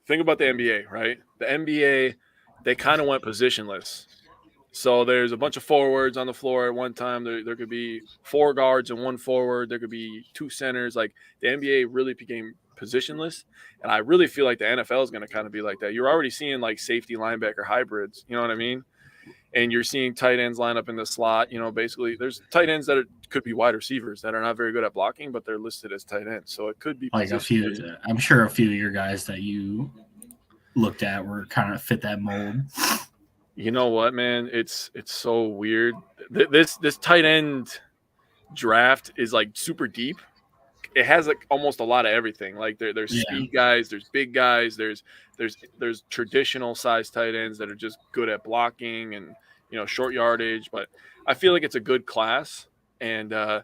think about the NBA, right? The NBA, they kind of went positionless. So there's a bunch of forwards on the floor at one time. There could be 4 guards and 1 forward. There could be 2 centers. Like the NBA really became positionless, and I really feel like the NFL is going to kind of be like that. You're already seeing like safety linebacker hybrids. You know what I mean? And you're seeing tight ends line up in the slot. Basically, there's tight ends that could be wide receivers that are not very good at blocking, but they're listed as tight ends. So it could be like a positionless. few. I'm sure a few of your guys that you looked at were kind of fit that mold. You know what, man? It's so weird. This tight end draft is like super deep. It has like almost a lot of everything. Like there's speed guys, there's big guys, there's traditional size tight ends that are just good at blocking and short yardage. But I feel like it's a good class, and we're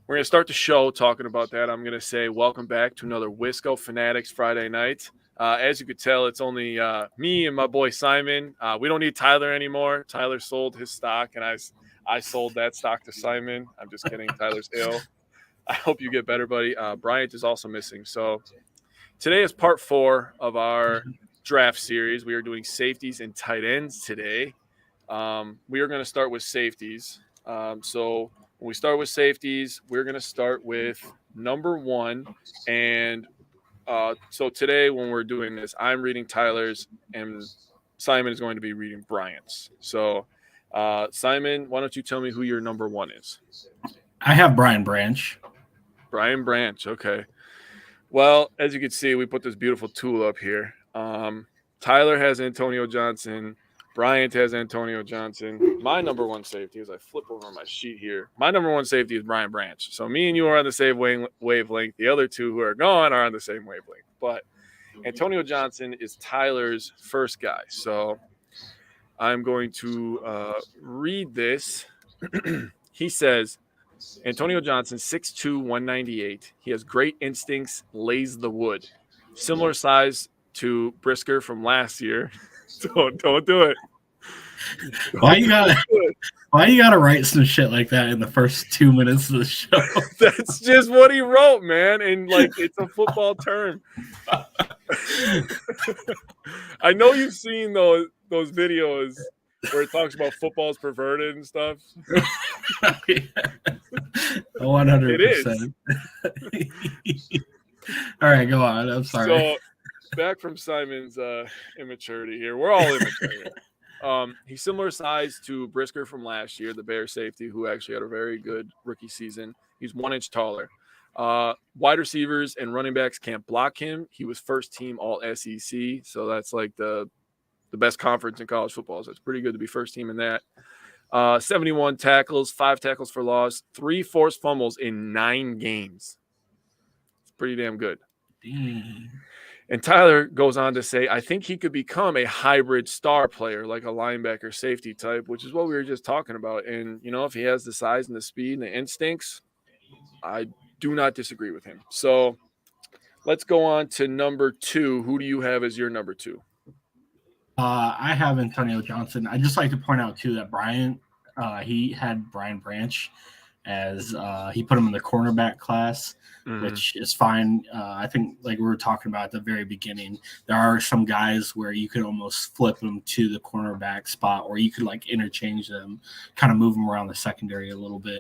gonna start the show talking about that. I'm gonna say welcome back to another Wisco Fanatics Friday night. As you could tell, it's only me and my boy Simon. We don't need Tyler anymore. Tyler sold his stock, and I sold that stock to Simon. I'm just kidding. Tyler's ill. I hope you get better, buddy. Bryant is also missing. So today is part 4 of our draft series. We are doing safeties and tight ends today. We are going to start with safeties. So when we start with safeties, we're going to start with number 1. And so today when we're doing this, I'm reading Tyler's and Simon is going to be reading Bryant's. So Simon, why don't you tell me who your number 1 is? I have Brian Branch. Brian Branch. Okay. Well, as you can see, we put this beautiful tool up here. Tyler has Antonio Johnson. Bryant has Antonio Johnson. My number 1 safety, as I flip over my sheet here, my number 1 safety is Brian Branch. So me and you are on the same wavelength. The other 2 who are gone are on the same wavelength. But Antonio Johnson is Tyler's first guy. So I'm going to read this. He says, Antonio Johnson, 6'2", 198. He has great instincts, lays the wood. Similar size to Brisker from last year. Don't do it. Why you gotta write some shit like that in the first 2 minutes of the show? That's just what he wrote, man. And like it's a football term. I know you've seen those videos where it talks about football's perverted and stuff. 100%. All right, go on. I'm sorry. So back from Simon's immaturity here. We're all immature. He's similar size to Brisker from last year, the Bears safety, who actually had a very good rookie season. He's 1 inch taller. Wide receivers and running backs can't block him. He was first team all SEC, so that's like the best conference in college football. So it's pretty good to be first team in that. 71 tackles, 5 tackles for loss, 3 forced fumbles in 9 games. It's pretty damn good. Dang. And Tyler goes on to say, I think he could become a hybrid star player, like a linebacker safety type, which is what we were just talking about. And, if he has the size and the speed and the instincts, I do not disagree with him. So let's go on to number 2. Who do you have as your number 2? I have Antonio Johnson. I'd just like to point out, too, that Brian, he had Brian Branch as he put him in the cornerback class, which is fine. I think, like we were talking about at the very beginning, there are some guys where you could almost flip them to the cornerback spot, or you could like interchange them, kind of move them around the secondary a little bit.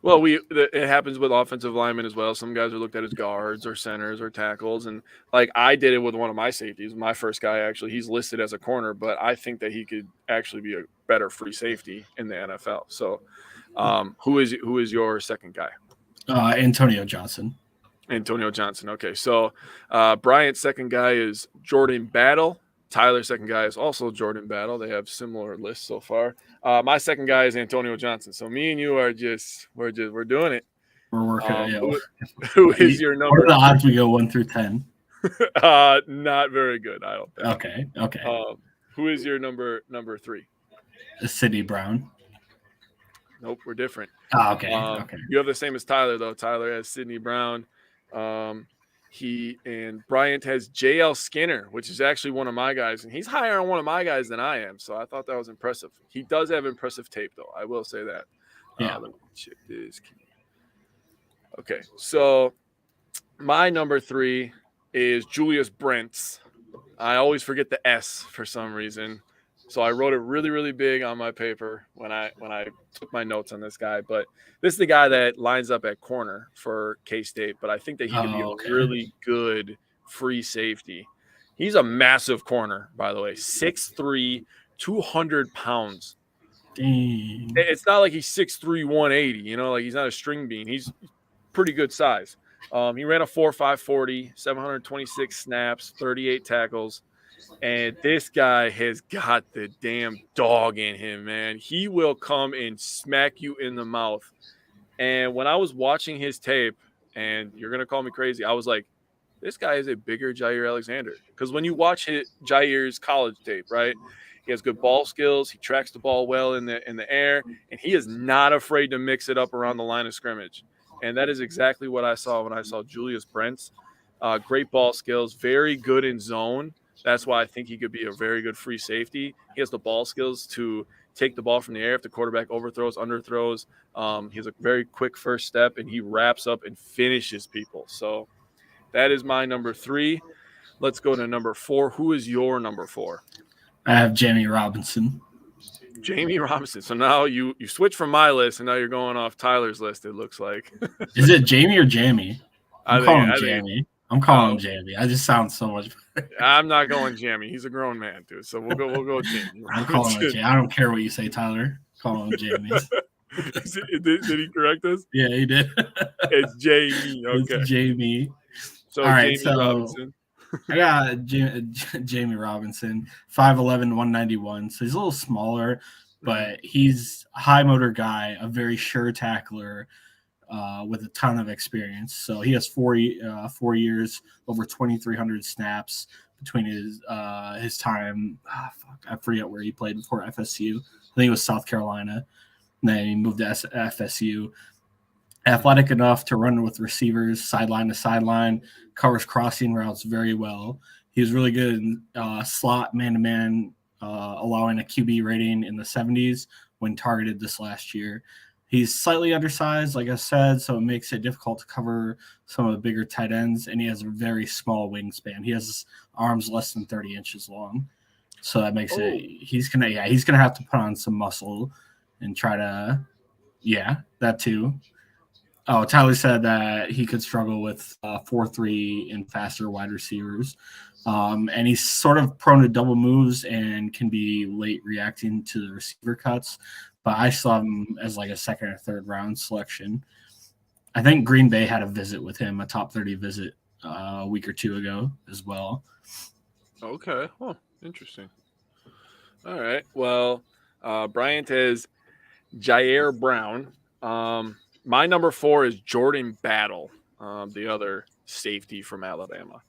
Well, it happens with offensive linemen as well. Some guys are looked at as guards or centers or tackles. And like I did it with one of my safeties. My first guy, actually, he's listed as a corner, but I think that he could actually be a better free safety in the NFL. So who is your second guy? Antonio Johnson. Antonio Johnson. Okay. So Bryant's second guy is Jordan Battle. Tyler's second guy is also Jordan Battle. They have similar lists so far. My second guy is Antonio Johnson. So me and you are we're doing it. We're working. Who is your number? What are the odds we go 1 through 10? Not very good, I don't think. Okay. Who is your number 3? Sidney Brown. Nope, we're different. Okay. You have the same as Tyler, though. Tyler has Sidney Brown. He and Bryant has J.L. Skinner, which is actually one of my guys, and he's higher on one of my guys than I am. So I thought that was impressive. He does have impressive tape, though. I will say that. Yeah. Let me check this. Okay, so my number 3 is Julius Brents. I always forget the S for some reason. So I wrote it really, really big on my paper when I took my notes on this guy. But this is the guy that lines up at corner for K-State. But I think that he could be a really good free safety. He's a massive corner, by the way. 6'3", 200 pounds. Dang. It's not like he's 6'3", 180. You know, like he's not a string bean. He's pretty good size. He ran a 4.5 40, 726 snaps, 38 tackles. And this guy has got the damn dog in him, man. He will come and smack you in the mouth. And when I was watching his tape, and you're going to call me crazy, I was like, this guy is a bigger Jair Alexander. Because when you watch Jair's college tape, right, he has good ball skills. He tracks the ball well in the air, and he is not afraid to mix it up around the line of scrimmage. And that is exactly what I saw when I saw Julius Brents. Great ball skills, very good in zone. That's why I think he could be a very good free safety. He has the ball skills to take the ball from the air if the quarterback overthrows, underthrows. He has a very quick first step, and he wraps up and finishes people. So that is my number 3. Let's go to number 4. Who is your number 4? I have Jamie Robinson. Jamie Robinson. So now you switch from my list, and now you're going off Tyler's list, it looks like. Is it Jamie or Jamie? I'm calling him Jamie. I'm calling him Jamie. I just sound so much better. I'm not going Jamie. He's a grown man, dude. So we'll go Jamie. I'm calling him Jamie. I don't care what you say, Tyler. Call him Jamie. Did he correct us? Yeah, he did. It's Jamie. Okay. It's Jamie. So all right, Jamie Robinson. I got Jamie Robinson, 5'11", 191. So he's a little smaller, but he's a high motor guy, a very sure tackler, with a ton of experience. So he has 4 years, over 2,300 snaps between his time. I forget where he played before FSU. I think it was South Carolina. And then he moved to FSU. Athletic enough to run with receivers sideline to sideline, covers crossing routes very well. He was really good in slot man-to-man, allowing a QB rating in the 70s when targeted this last year. He's slightly undersized, like I said, so it makes it difficult to cover some of the bigger tight ends, and he has a very small wingspan. He has arms less than 30 inches long, so that makes it he's gonna have to put on some muscle and try to that too. Oh, Tyler said that he could struggle with 4-3 and faster wide receivers, and he's sort of prone to double moves and can be late reacting to the receiver cuts. But I saw him as like a second or third round selection. I think Green Bay had a visit with him, a top 30 visit a week or two ago as well. Okay. Oh, interesting. All right. Well, Bryant is Jair Brown. My number 4 is Jordan Battle, the other safety from Alabama.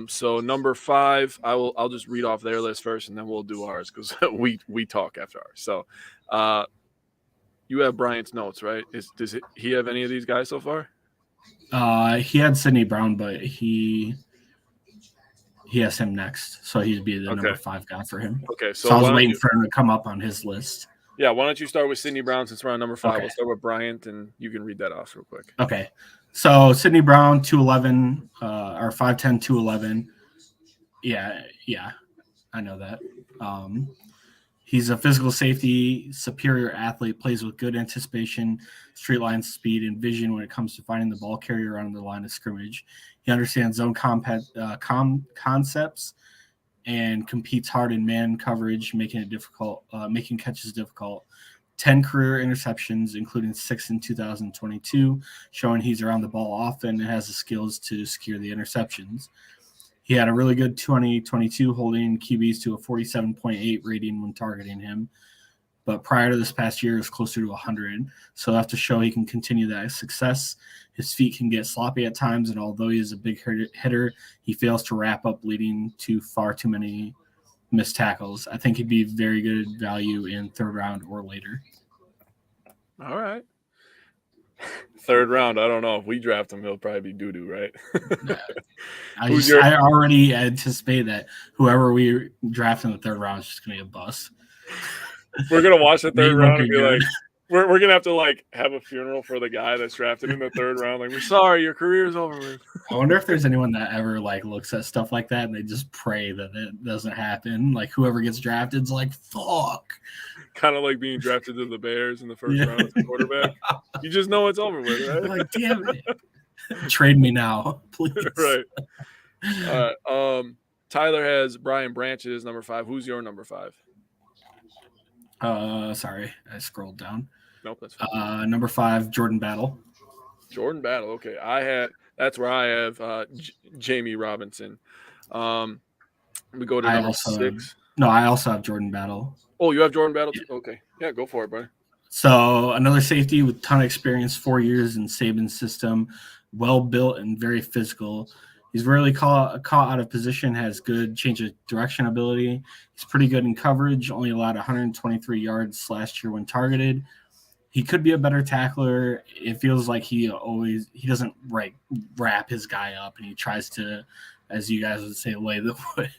So number 5, I'll just read off their list first, and then we'll do ours because we talk after ours. So you have Bryant's notes, right? Does he have any of these guys so far? He had Sidney Brown, but he has him next, so he'd be the number 5 guy for him. Okay, so I was waiting for him to come up on his list. Yeah, why don't you start with Sidney Brown since we're on number 5? Okay. We'll start with Bryant, and you can read that off real quick. Okay. So Sidney Brown, 211, or 5'10", 211. Yeah, I know that. He's a physical safety, superior athlete, plays with good anticipation, straight line speed, and vision when it comes to finding the ball carrier on the line of scrimmage. He understands zone concepts and competes hard in man coverage, making catches difficult. 10 career interceptions, including 6 in 2022, showing he's around the ball often and has the skills to secure the interceptions. He had a really good 2022, holding QBs to a 47.8 rating when targeting him. But prior to this past year, it was closer to 100. So have to show he can continue that success. His feet can get sloppy at times, and although he is a big hitter, he fails to wrap up, leading to far too many missed tackles. I think he'd be very good value in third round or later. All right. Third round, I don't know. If we draft him, he'll probably be doo-doo, right? I already anticipate that whoever we draft in the third round is just going to be a bust. We're going to watch the third round and be like, We're gonna have to like have a funeral for the guy that's drafted in the 3rd round. Like, we're sorry, your career's over with. I wonder if there's anyone that ever like looks at stuff like that and they just pray that it doesn't happen. Like whoever gets drafted is like, fuck. Kind of like being drafted to the Bears in the 1st round as a quarterback. You just know it's over with, right? Like, damn it. Trade me now, please. Right. All right. Tyler has Brian Branch as number 5. Who's your number 5? Sorry, I scrolled down. Nope, that's fine. Number 5, Jordan Battle. Jordan Battle. Okay, that's where I have Jamie Robinson. We go to number 6. I also have Jordan Battle. Oh, you have Jordan Battle too? Okay, yeah, go for it, buddy. So another safety with a ton of experience, 4 years in Saban's system, well built and very physical. He's rarely caught out of position, has good change of direction ability. He's pretty good in coverage, only allowed 123 yards last year when targeted. He could be a better tackler. It feels like he doesn't wrap his guy up, and he tries to, as you guys would say, lay the wood.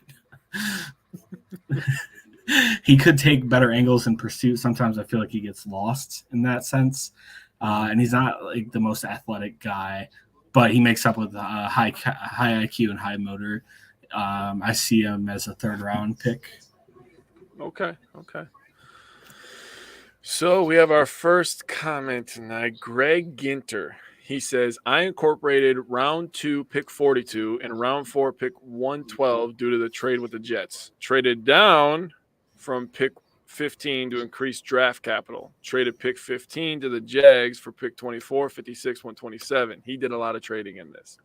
He could take better angles in pursuit. Sometimes I feel like he gets lost in that sense. And he's not like the most athletic guy, but he makes up with high IQ and high motor. I see him as a 3rd round pick. Okay. So we have our first comment tonight. Greg Ginter. He says, I incorporated round 2, pick 42, and round 4, pick 112 due to the trade with the Jets. Traded down from pick 15 to increase draft capital. Traded pick 15 to the Jags for pick 24, 56, 127. He did a lot of trading in this.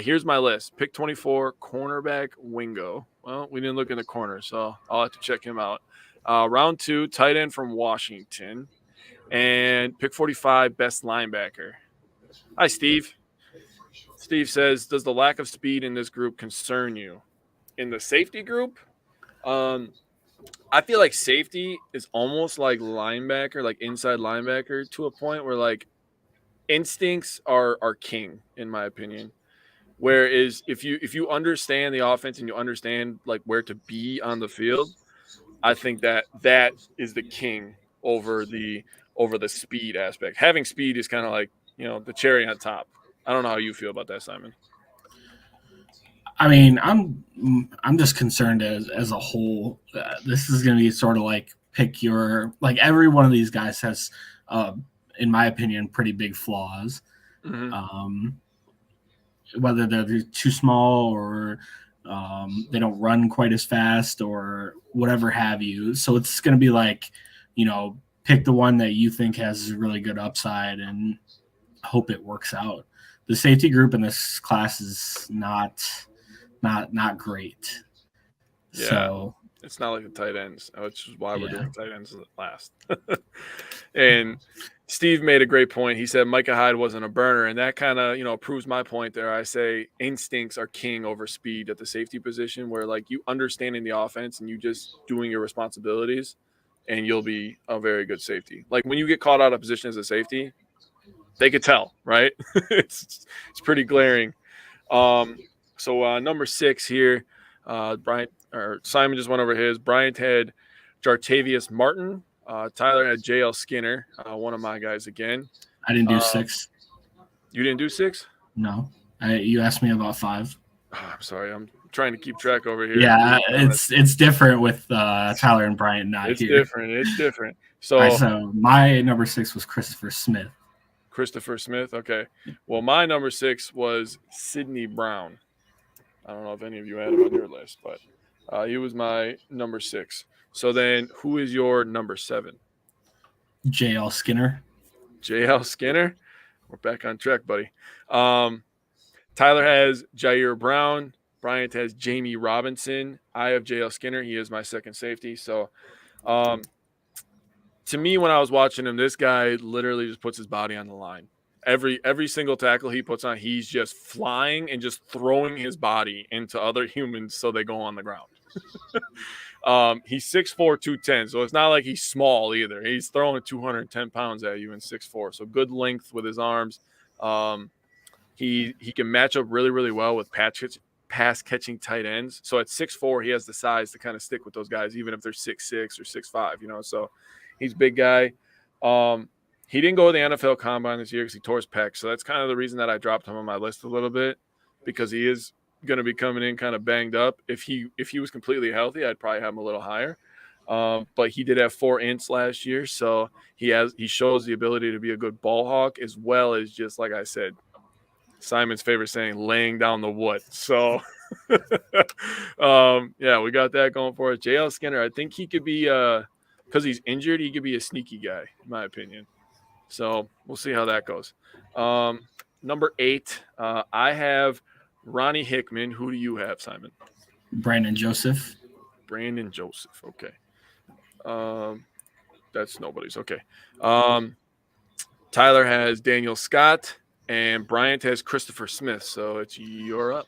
Here's my list. Pick 24, cornerback Wingo. Well, we didn't look in the corner, so I'll have to check him out. Round 2, tight end from Washington. And pick 45, best linebacker. Hi, Steve. Steve says, does the lack of speed in this group concern you? In the safety group, I feel like safety is almost like linebacker, like inside linebacker, to a point where like instincts are king, in my opinion. Whereas if you understand the offense and you understand like where to be on the field, I think that is the king over the speed aspect. Having speed is kind of like, the cherry on top. I don't know how you feel about that, Simon. I mean, I'm just concerned as a whole. This is going to be sort of like pick your, like every one of these guys has, in my opinion, pretty big flaws. Mm-hmm. Whether they're too small or they don't run quite as fast or whatever have you. So it's going to be like, pick the one that you think has really good upside and hope it works out. The safety group in this class is not great. Yeah, so it's not like the tight ends, which is why we're doing tight ends last. And Steve made a great point. He said Micah Hyde wasn't a burner, and that kind of proves my point there. I say instincts are king over speed at the safety position, where like you understanding the offense and you just doing your responsibilities, and you'll be a very good safety. Like when you get caught out of position as a safety, they could tell, right? it's pretty glaring. So number 6 here, Simon just went over his. Bryant had Jartavius Martin. Tyler had JL Skinner, one of my guys again. I didn't do 6. You didn't do 6? No. You asked me about 5. Oh, I'm sorry. I'm trying to keep track over here. Yeah, it's different with Tyler and Bryant not it's here. It's different. So my number 6 was Christopher Smith. Okay. Well, my number 6 was Sidney Brown. I don't know if any of you had him on your list, but he was my number 6. So then who is your number 7? JL Skinner. JL Skinner? We're back on track, buddy. Tyler has Jair Brown. Bryant has Jamie Robinson. I have JL Skinner. He is my second safety. So to me, when I was watching him, this guy literally just puts his body on the line. Every single tackle he puts on, he's just flying and just throwing his body into other humans so they go on the ground. He's 6'4", 210, so it's not like he's small either. He's throwing 210 pounds at you in 6'4", so good length with his arms. He can match up really, really well with pass-catching tight ends. So at 6'4", he has the size to kind of stick with those guys, even if they're 6'6" or 6'5", So he's a big guy. He didn't go to the NFL Combine this year because he tore his pec, so that's kind of the reason that I dropped him on my list a little bit, because he is going to be coming in kind of banged up. If he was completely healthy, I'd probably have him a little higher. But he did have 4 ints last year, so he shows the ability to be a good ball hawk, as well as, just like I said, Simon's favorite saying, laying down the wood. So, yeah, we got that going for us. JL Skinner, I think he could be, because he's injured, he could be a sneaky guy, in my opinion. So we'll see how that goes. Number 8, I have Ronnie Hickman. Who do you have, Simon? Brandon Joseph. Brandon Joseph. Okay. That's nobody's. Okay. Tyler has Daniel Scott, and Bryant has Christopher Smith. So you're up.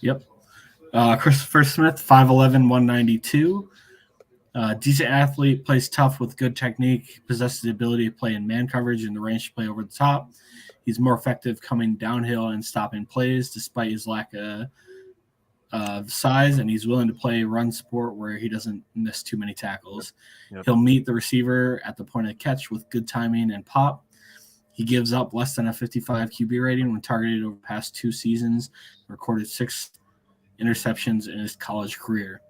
Yep. Christopher Smith, 5'11", 192. Decent athlete, plays tough with good technique, possesses the ability to play in man coverage and the range to play over the top. He's more effective coming downhill and stopping plays despite his lack of size, and he's willing to play run support where he doesn't miss too many tackles. Yep. He'll meet the receiver at the point of catch with good timing and pop. He gives up less than a 55 QB rating when targeted over the past 2 seasons, recorded 6 interceptions in his college career.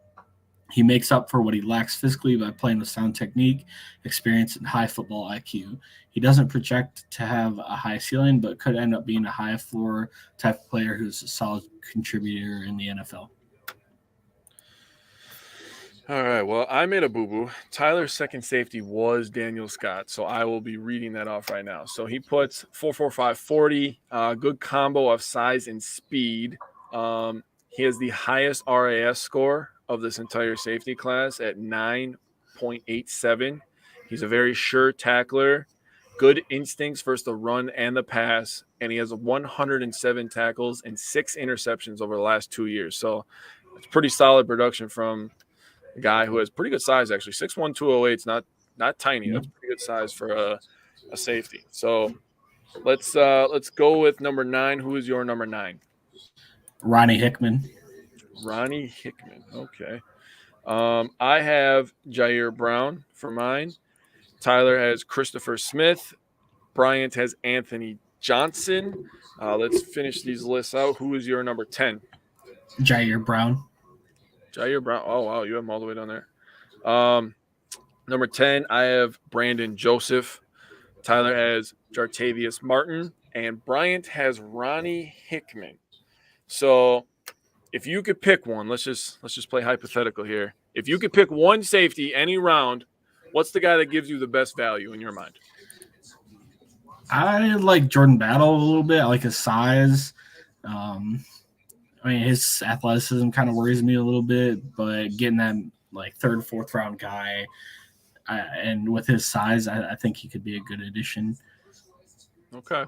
He makes up for what he lacks physically by playing with sound technique, experience, and high football IQ. He doesn't project to have a high ceiling, but could end up being a high floor type of player who's a solid contributor in the NFL. All right, well, I made a boo-boo. Tyler's second safety was Daniel Scott, so I will be reading that off right now. So he puts 4.45 40, good combo of size and speed. He has the highest RAS score of this entire safety class at 9.87. He's a very sure tackler, good instincts versus the run and the pass, and he has 107 tackles and 6 interceptions over the last 2 years. So it's pretty solid production from a guy who has pretty good size, actually. 6'1", 208 is not tiny. That's pretty good size for a safety. So let's go with number 9. Who is your number 9? Ronnie Hickman. Ronnie Hickman. Okay. I have Jair Brown for mine. Tyler has Christopher Smith. Bryant has Anthony Johnson. Let's finish these lists out. Who is your number 10? Jair Brown. Jair Brown. Oh, wow. You have him all the way down there. Number 10, I have Brandon Joseph. Tyler has Jartavius Martin. And Bryant has Ronnie Hickman. So if you could pick one, let's just play hypothetical here. If you could pick one safety any round, what's the guy that gives you the best value in your mind? I like Jordan Battle a little bit. I like his size. I mean, his athleticism kind of worries me a little bit, but getting that like 3rd, 4th round guy, and with his size, I think he could be a good addition. Okay.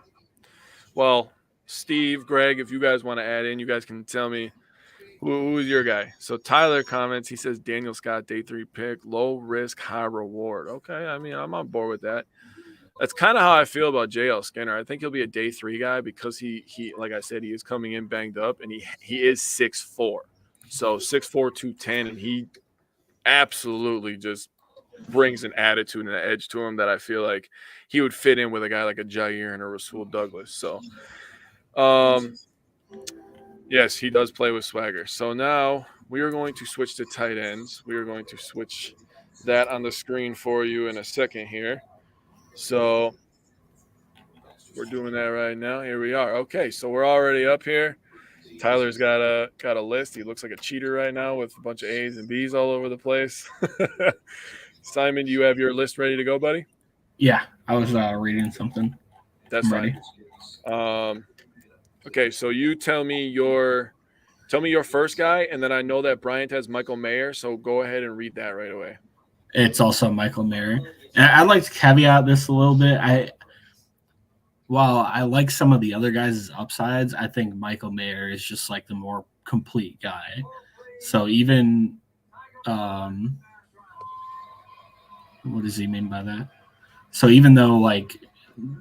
Well, Steve, Greg, if you guys want to add in, you guys can tell me who is your guy. So Tyler comments, he says Daniel Scott, day 3 pick, low risk, high reward. Okay, I mean, I'm on board with that. That's kind of how I feel about JL Skinner. I think he'll be a day 3 guy because he like I said, he is coming in banged up, and he is 6'4". So 6'4", 210, and he absolutely just brings an attitude and an edge to him that I feel like he would fit in with a guy like a Jair and a Rasul Douglas. So yes, he does play with swagger. So now we are going to switch to tight ends. We are going to switch that on the screen for you in a second here. So we're doing that right now. Here we are. Okay, so we're already up here. Tyler's got a list. He looks like a cheater right now with a bunch of A's and B's all over the place. Simon, do you have your list ready to go, buddy? Yeah, I was reading something. That's fine. Okay, so you tell me your first guy, and then I know that Bryant has Michael Mayer, so go ahead and read that right away. It's also Michael Mayer. And I'd like to caveat this a little bit. While I like some of the other guys' upsides, I think Michael Mayer is just like the more complete guy. So even what does he mean by that? So even though like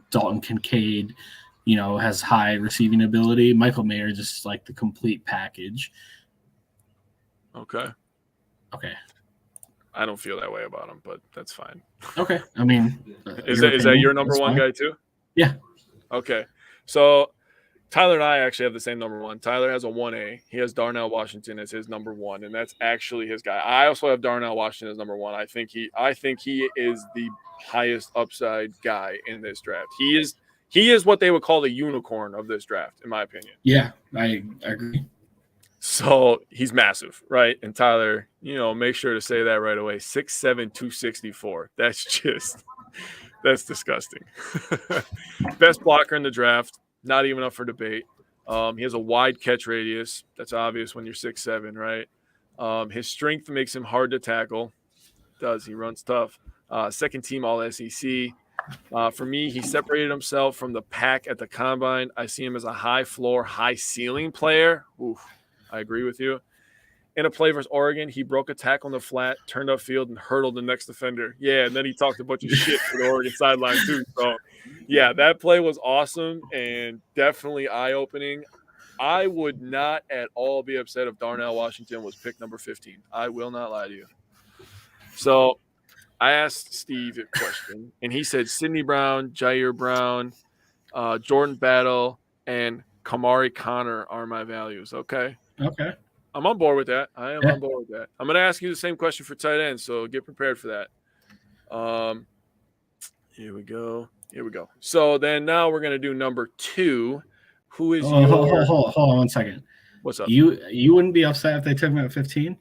Dalton Kincaid, has high receiving ability, Michael Mayer is just like the complete package. Okay. I don't feel that way about him, but that's fine. Okay. I mean, is that your number one guy too? Yeah. Okay. So Tyler and I actually have the same number one. Tyler has a 1A. He has Darnell Washington as his number one, and that's actually his guy. I also have Darnell Washington as number one. I think he is the highest upside guy in this draft. He is what they would call the unicorn of this draft, in my opinion. Yeah, I agree. So he's massive, right? And Tyler, make sure to say that right away. 6'7", 264. That's disgusting. Best blocker in the draft. Not even up for debate. He has a wide catch radius. That's obvious when you're 6'7", right? His strength makes him hard to tackle. He runs tough. Second team All SEC. For me, he separated himself from the pack at the combine. I see him as a high floor, high ceiling player. Oof, I agree with you. In a play versus Oregon, he broke a tackle on the flat, turned upfield, and hurdled the next defender. Yeah, and then he talked a bunch of shit to the Oregon sideline too. So, yeah, that play was awesome and definitely eye-opening. I would not at all be upset if Darnell Washington was pick number 15. I will not lie to you. So I asked Steve a question, and he said Sidney Brown, Jair Brown, Jordan Battle, and Kamari Connor are my values. Okay. I'm on board with that. I am on board with that. I'm going to ask you the same question for tight end, so get prepared for that. Here we go. So then now we're going to do number 2. Who is Hold on 1 second. What's up? You wouldn't be upset if they took him at 15?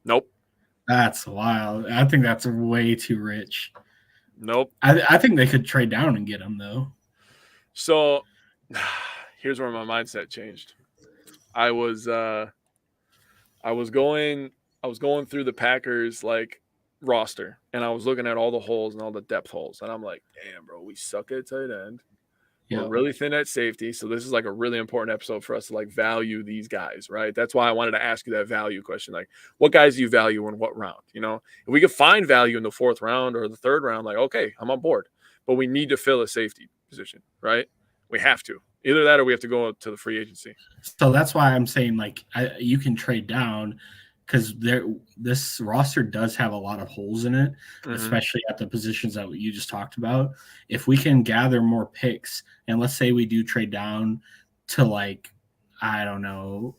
Nope. That's wild. I think that's way too rich. Nope. I think they could trade down and get him, though. So here's where my mindset changed. I was going through the Packers roster, and I was looking at all the holes and all the depth holes, and I'm like, damn, bro, we suck at tight end. We're really thin at safety, so this is a really important episode for us to value these guys, right? That's why I wanted to ask you that value question, what guys do you value in what round? If we could find value in the 4th round or the 3rd round, okay, I'm on board. But we need to fill a safety position, right? We have to. Either that or we have to go to the free agency. So that's why I'm saying you can trade down, because this roster does have a lot of holes in it, especially at the positions that you just talked about. If we can gather more picks, and let's say we do trade down to I don't know,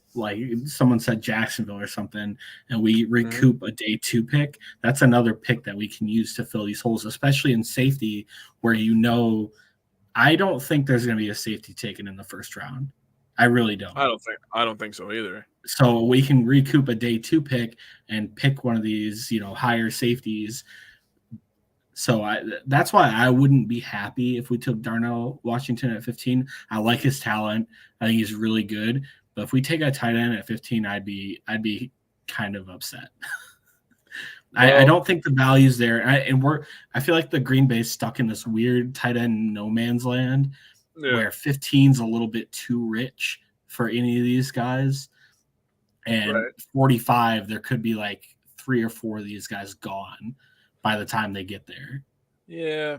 someone said Jacksonville or something, and we recoup a day 2 pick, that's another pick that we can use to fill these holes, especially in safety where I don't think there's going to be a safety taken in the 1st round. I really don't. I don't think so either. So we can recoup a day 2 pick and pick one of these, higher safeties. So that's why I wouldn't be happy if we took Darnell Washington at 15. I like his talent. I think he's really good. But if we take a tight end at 15, I'd be kind of upset. I don't think the value's there. I feel like the Green Bay's stuck in this weird tight end no man's land where 15's a little bit too rich for any of these guys. And 45, there could be 3 or 4 of these guys gone by the time they get there. Yeah.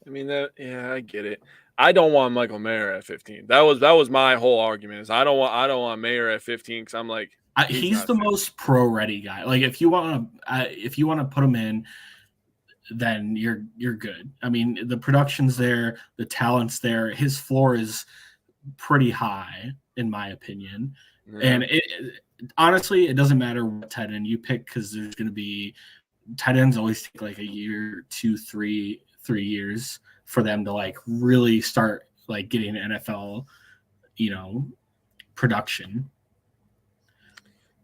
I mean, I get it. I don't want Michael Mayer at 15. That was my whole argument. Is I don't want Mayer at 15 because I'm he's the most pro ready guy. If you want to put him in, then you're good. I mean, the production's there, the talent's there. His floor is pretty high, in my opinion. And honestly, it doesn't matter what tight end you pick, because there's going to be tight ends always take a year, 2, 3 years for them to really start getting NFL, production.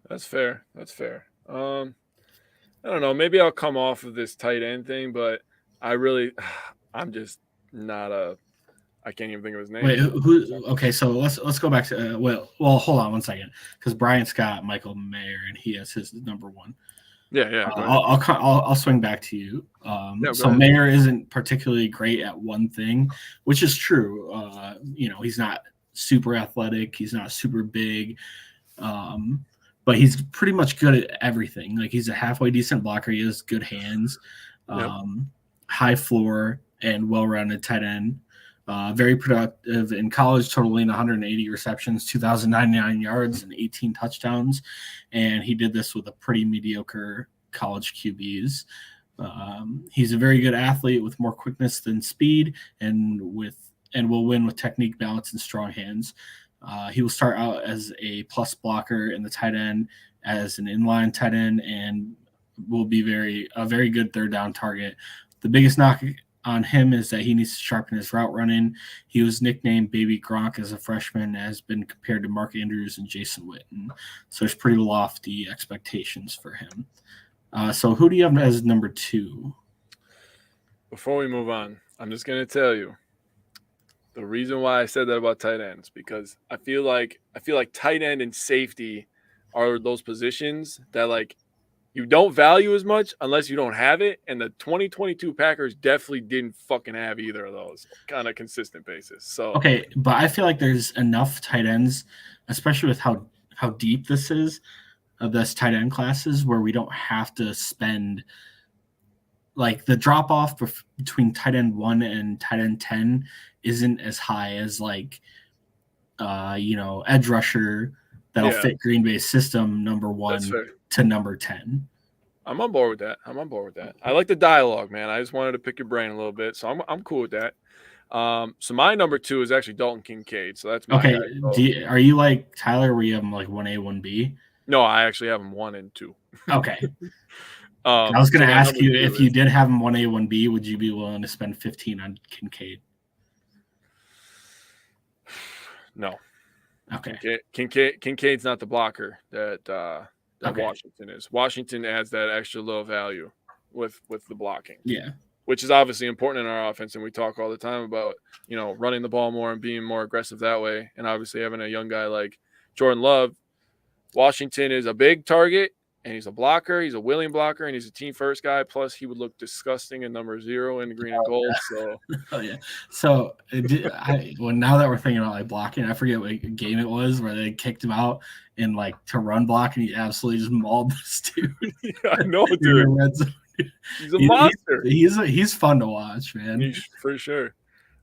That's fair. I don't know. Maybe I'll come off of this tight end thing, but I'm just not I can't even think of his name. Wait, who? Okay, so let's go back to well, hold on 1 second, because Brian's got Michael Mayer and he has his number 1. Yeah. I'll swing back to you. So Mayer isn't particularly great at one thing, which is true. He's not super athletic. He's not super big. But he's pretty much good at everything. He's a halfway decent blocker. He has good hands, high floor, and well-rounded tight end. Very productive in college, totaling 180 receptions, 2,099 yards, and 18 touchdowns. And he did this with a pretty mediocre college QBs. He's a very good athlete with more quickness than speed, and will win with technique, balance, and strong hands. He will start out as a plus blocker in the tight end, as an inline tight end, and will be a very good third down target. The biggest knock on him is that he needs to sharpen his route running. He was nicknamed Baby Gronk as a freshman, has been compared to Mark Andrews and Jason Witten. So there's pretty lofty expectations for him. So who do you have as number 2? Before we move on, I'm just going to tell you the reason why I said that about tight ends, because I feel like tight end and safety are those positions that like you don't value as much unless you don't have it. And the 2022 Packers definitely didn't fucking have either of those on a consistent basis. So okay, but I feel like there's enough tight ends, especially with how deep this is of this tight end classes, where we don't have to spend like the drop off between tight end 1 and tight end 10 isn't as high as like edge rusher that'll fit Green Bay's system number 1 to number 10. I'm on board with that. I like the dialogue, man. I just wanted to pick your brain a little bit, so I'm cool with that. So my number 2 is actually Dalton Kincaid. So that's my okay. guy. Are you like Tyler, where you have him like 1A, 1B? No, I actually have him 1 and 2. Okay. I was going to ask you if you did have him 1A, 1B, would you be willing to spend 15 on Kincaid? No. Okay. Kincaid's not the blocker that Washington is. Washington adds that extra little value with the blocking. Yeah. Which is obviously important in our offense, and we talk all the time about, running the ball more and being more aggressive that way. And obviously having a young guy like Jordan Love, Washington is a big target, and he's a blocker. He's a willing blocker, and he's a team first guy. Plus, he would look disgusting in number 0 in green and gold. So, So now that we're thinking about like blocking, I forget what game it was where they kicked him out in like to run block, and he absolutely just mauled this dude. Yeah, I know, dude. He's a monster. He's fun to watch, man. For sure.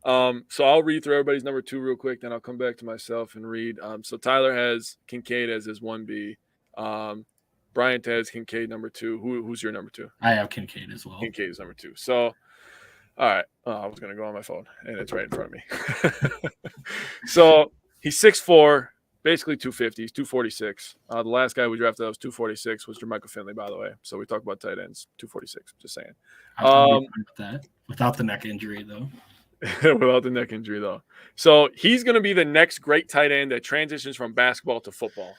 So I'll read through everybody's number 2 real quick, then I'll come back to myself and read. So Tyler has Kincaid as his 1B. Bryant has Kincaid number 2. Who's your number 2? I have Kincaid as well. Kincaid is number 2. So, all right. I was going to go on my phone, and it's right in front of me. So he's 6'4", basically 250. He's 246. The last guy we drafted that was 246 was Jermichael Finley, by the way. So we talk about tight ends, 246. Just saying. Without the neck injury, though. Without the neck injury, though. So he's going to be the next great tight end that transitions from basketball to football.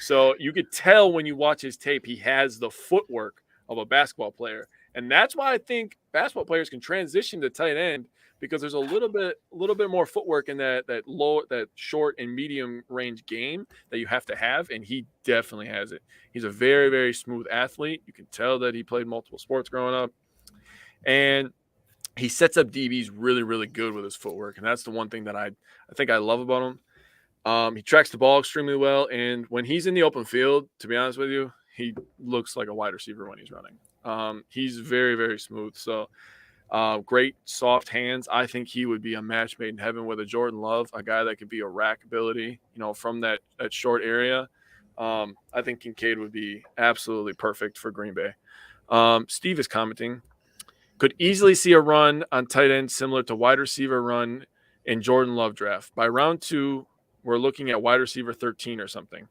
So you could tell when you watch his tape, he has the footwork of a basketball player. And that's why I think basketball players can transition to tight end, because there's a little bit more footwork in that short and medium range game that you have to have. And he definitely has it. He's a very, very smooth athlete. You can tell that he played multiple sports growing up. And he sets up DBs really, really good with his footwork. And that's the one thing that I think I love about him. He tracks the ball extremely well, and when he's in the open field, to be honest with you, he looks like a wide receiver when he's running. He's very, very smooth. So great soft hands. I think he would be a match made in heaven with a Jordan Love, a guy that could be a rack ability, from that short area. I think Kincaid would be absolutely perfect for Green Bay. Steve is commenting, could easily see a run on tight end similar to wide receiver run in Jordan Love draft. By round 2, we're looking at wide receiver 13 or something.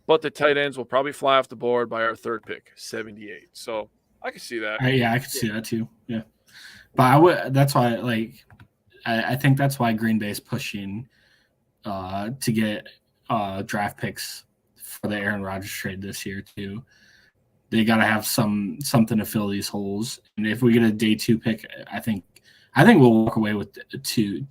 But the tight ends will probably fly off the board by our 3rd pick, 78. So I can see that. I can see that too. Yeah. But that's why, I think that's why Green Bay is pushing to get draft picks for the Aaron Rodgers trade this year too. They got to have something to fill these holes. And if we get a day 2 pick, I think we'll walk away with two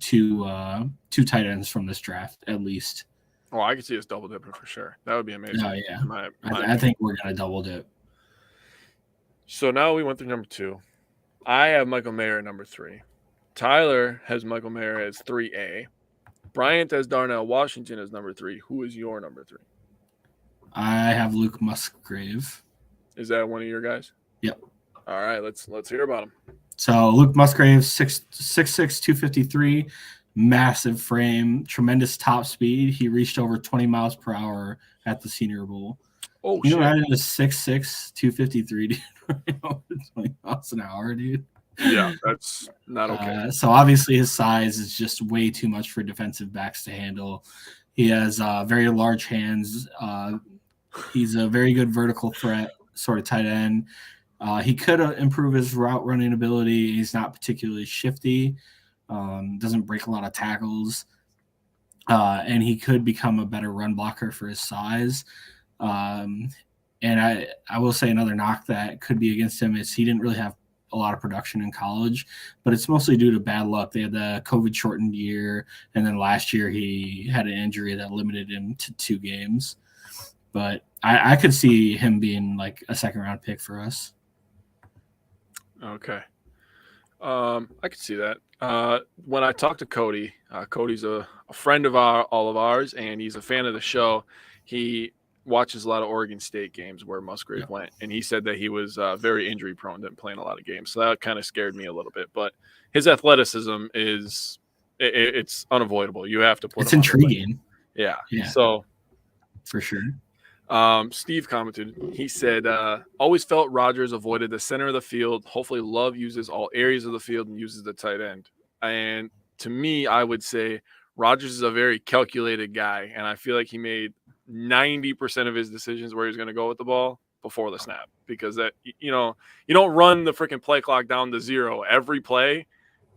tight ends from this draft at least. Oh, I could see us double dipping for sure. That would be amazing. Oh yeah, I think we're gonna double dip. So now we went through number 2. I have Michael Mayer at number 3. Tyler has Michael Mayer as 3A. Bryant has Darnell Washington as number 3. Who is your number 3? I have Luke Musgrave. Is that one of your guys? Yep. All right, let's hear about him. So Luke Musgrave, 6'6", 253, massive frame, tremendous top speed. He reached over 20 miles per hour at the Senior Bowl. Oh, you shit. know, that is 6'6", 253, dude. 20 miles an hour, dude. Yeah, that's not okay. So obviously his size is just way too much for defensive backs to handle. He has very large hands. He's a very good vertical threat sort of tight end. He could improve his route running ability. He's not particularly shifty. Doesn't break a lot of tackles. And he could become a better run blocker for his size. And I will say another knock that could be against him is he didn't really have a lot of production in college, but it's mostly due to bad luck. They had the COVID shortened year, and then last year he had an injury that limited him to 2 games. But I could see him being like a second round pick for us. Okay. I could see that. When I talked to Cody, Cody's a friend of all of ours, and he's a fan of the show. He watches a lot of Oregon State games where Musgrave went, and he said that he was very injury prone, didn't play in a lot of games. So that kind of scared me a little bit. But his athleticism is it's unavoidable. You have to put. It's intriguing. Yeah. So for sure. Steve commented, he said, always felt Rodgers avoided the center of the field. Hopefully Love uses all areas of the field and uses the tight end. And to me, I would say Rodgers is a very calculated guy. And I feel like he made 90% of his decisions where he's going to go with the ball before the snap, because that, you don't run the freaking play clock down to 0 every play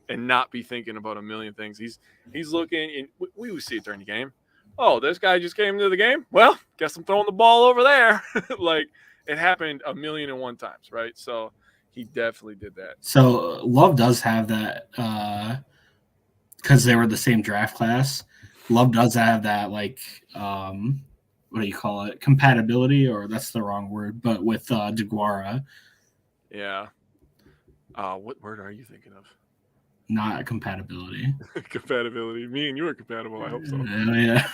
and not be thinking about a million things. He's looking, and we would see it during the game. Oh, this guy just came into the game? Well, guess I'm throwing the ball over there. Like, it happened 1,000,001 times, right? So he definitely did that. So Love does have that because they were the same draft class. Love does have that, like, what do you call it? Compatibility, or that's the wrong word, but with DeGuara. Yeah. What word are you thinking of? Not compatibility. Compatibility. Me and you are compatible. I hope so. Yeah.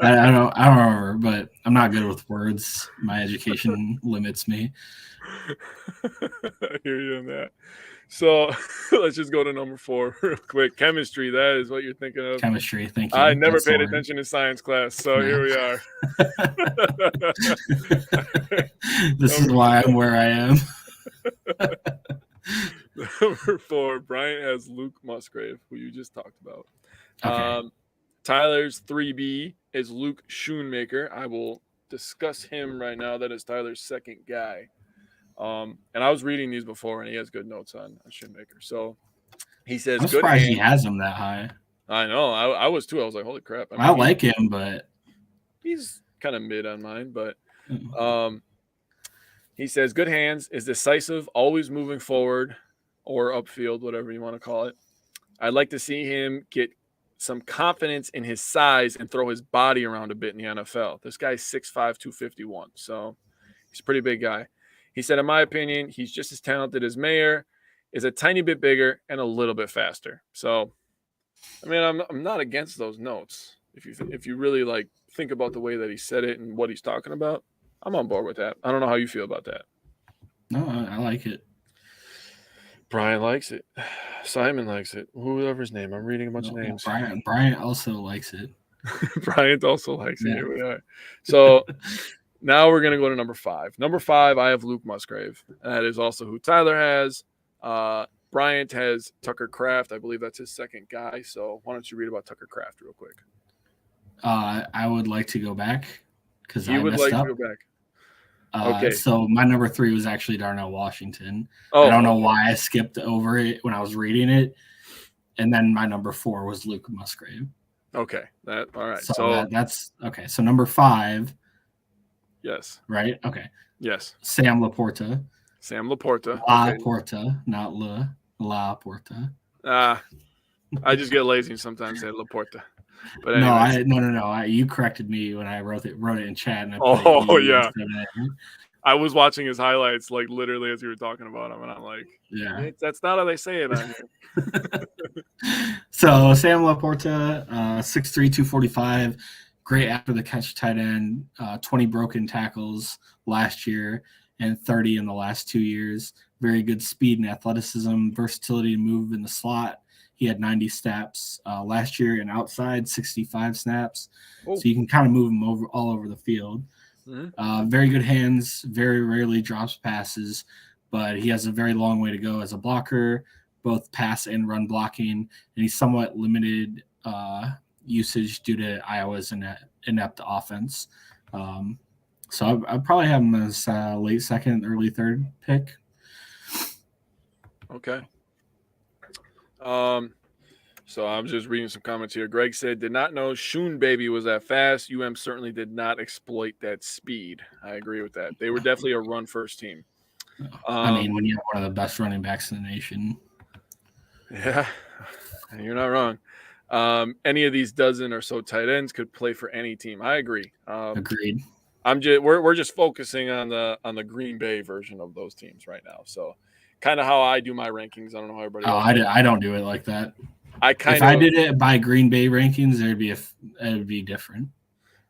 I don't remember, but I'm not good with words. My education limits me. I hear you on that. So let's just go to number 4 real quick. Chemistry. That is what you're thinking of. Chemistry. Thank you. I never paid attention in science class, so here we are. This is why I'm where I am. Number 4, Bryant has Luke Musgrave, who you just talked about. Okay. Tyler's 3B is Luke Schoonmaker. I will discuss him right now. That is Tyler's second guy. And I was reading these before, and he has good notes on Schoonmaker. So he says, I'm surprised he has him that high. I know. I was too. I was like, holy crap. I like him, but he's kind of mid on mine. But he says, good hands, is decisive, always moving forward or upfield, whatever you want to call it. I'd like to see him get some confidence in his size and throw his body around a bit in the NFL. This guy's 6'5", 251, so he's a pretty big guy. He said, in my opinion, he's just as talented as Mayer, is a tiny bit bigger and a little bit faster. So, I mean, I'm not against those notes. If you really like think about the way that he said it and what he's talking about, I'm on board with that. I don't know how you feel about that. No, I like it. Brian likes it. Simon likes it. Whoever's name. I'm reading a bunch of names. Brian also likes it. Bryant also likes it. Here we are. So now we're going to go to number 5. Number 5, I have Luke Musgrave. That is also who Tyler has. Bryant has Tucker Kraft. I believe that's his second guy. So why don't you read about Tucker Kraft real quick? I would like to go back because I would messed like up. to go back. Okay. So my number 3 was actually Darnell Washington. I don't know why I skipped over it when I was reading it. And then my number 4 was Luke Musgrave. Okay. All right. So that's okay. So number 5. Yes. Right? Okay. Yes. Sam Laporta. Laporta, not La Porta. I just get lazy and sometimes say Laporta. But no. You corrected me when I wrote it in chat. And yeah. I was watching his highlights like literally as you were talking about him, and I'm like, yeah, that's not how they say it on here. So Sam Laporta, 6'3", 245, great after the catch tight end, 20 broken tackles last year and 30 in the last 2 years. Very good speed and athleticism, versatility to move in the slot. He had 90 snaps last year, and outside 65 snaps. So you can kind of move him all over the field. Very good hands, very rarely drops passes, but he has a very long way to go as a blocker, both pass and run blocking, and he's somewhat limited usage due to Iowa's inept offense. So I'd probably have him as late second, early third pick. Okay. So I'm just reading some comments here. Greg said, did not know Shoon Baby was that fast. UM certainly did not exploit that speed. I agree with that. They were definitely a run-first team. I mean, when you have one of the best running backs in the nation. Yeah, you're not wrong. Any of these dozen or so tight ends could play for any team. I agree. Agreed. We're just focusing on the Green Bay version of those teams right now. So kind of how I do my rankings. I don't know how everybody else. I don't do it like that. If I did it by Green Bay rankings, it would be different.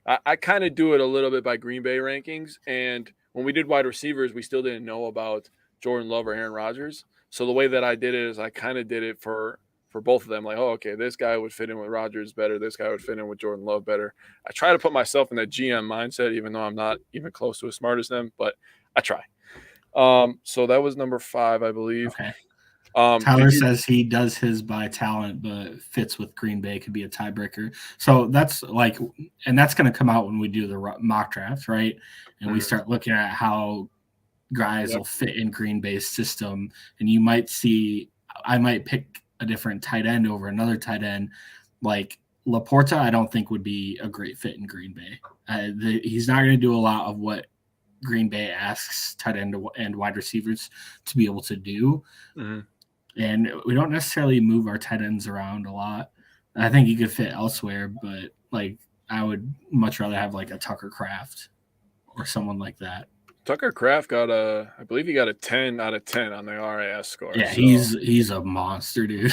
I kind of do it a little bit by Green Bay rankings, and when we did wide receivers, we still didn't know about Jordan Love or Aaron Rodgers. So the way that I did it is I kind of did it for both of them. Like, oh, okay, this guy would fit in with Rodgers better. This guy would fit in with Jordan Love better. I try to put myself in that GM mindset, even though I'm not even close to as smart as them, but I try. So that was number 5, I believe. Okay. Tyler says he does his by talent, but fits with Green Bay could be a tiebreaker. So that's and that's going to come out when we do the mock draft, right? And we start looking at how guys will fit in Green Bay's system. And you might see, I might pick a different tight end over another tight end. Like Laporta, I don't think would be a great fit in Green Bay. He's not going to do a lot of what Green Bay asks tight end and wide receivers to be able to do. Mm-hmm. And we don't necessarily move our tight ends around a lot. I think he could fit elsewhere, but I would much rather have a Tucker Kraft or someone like that. Tucker Kraft I believe he got a 10 out of 10 on the RAS score. Yeah, so. He's a monster, dude.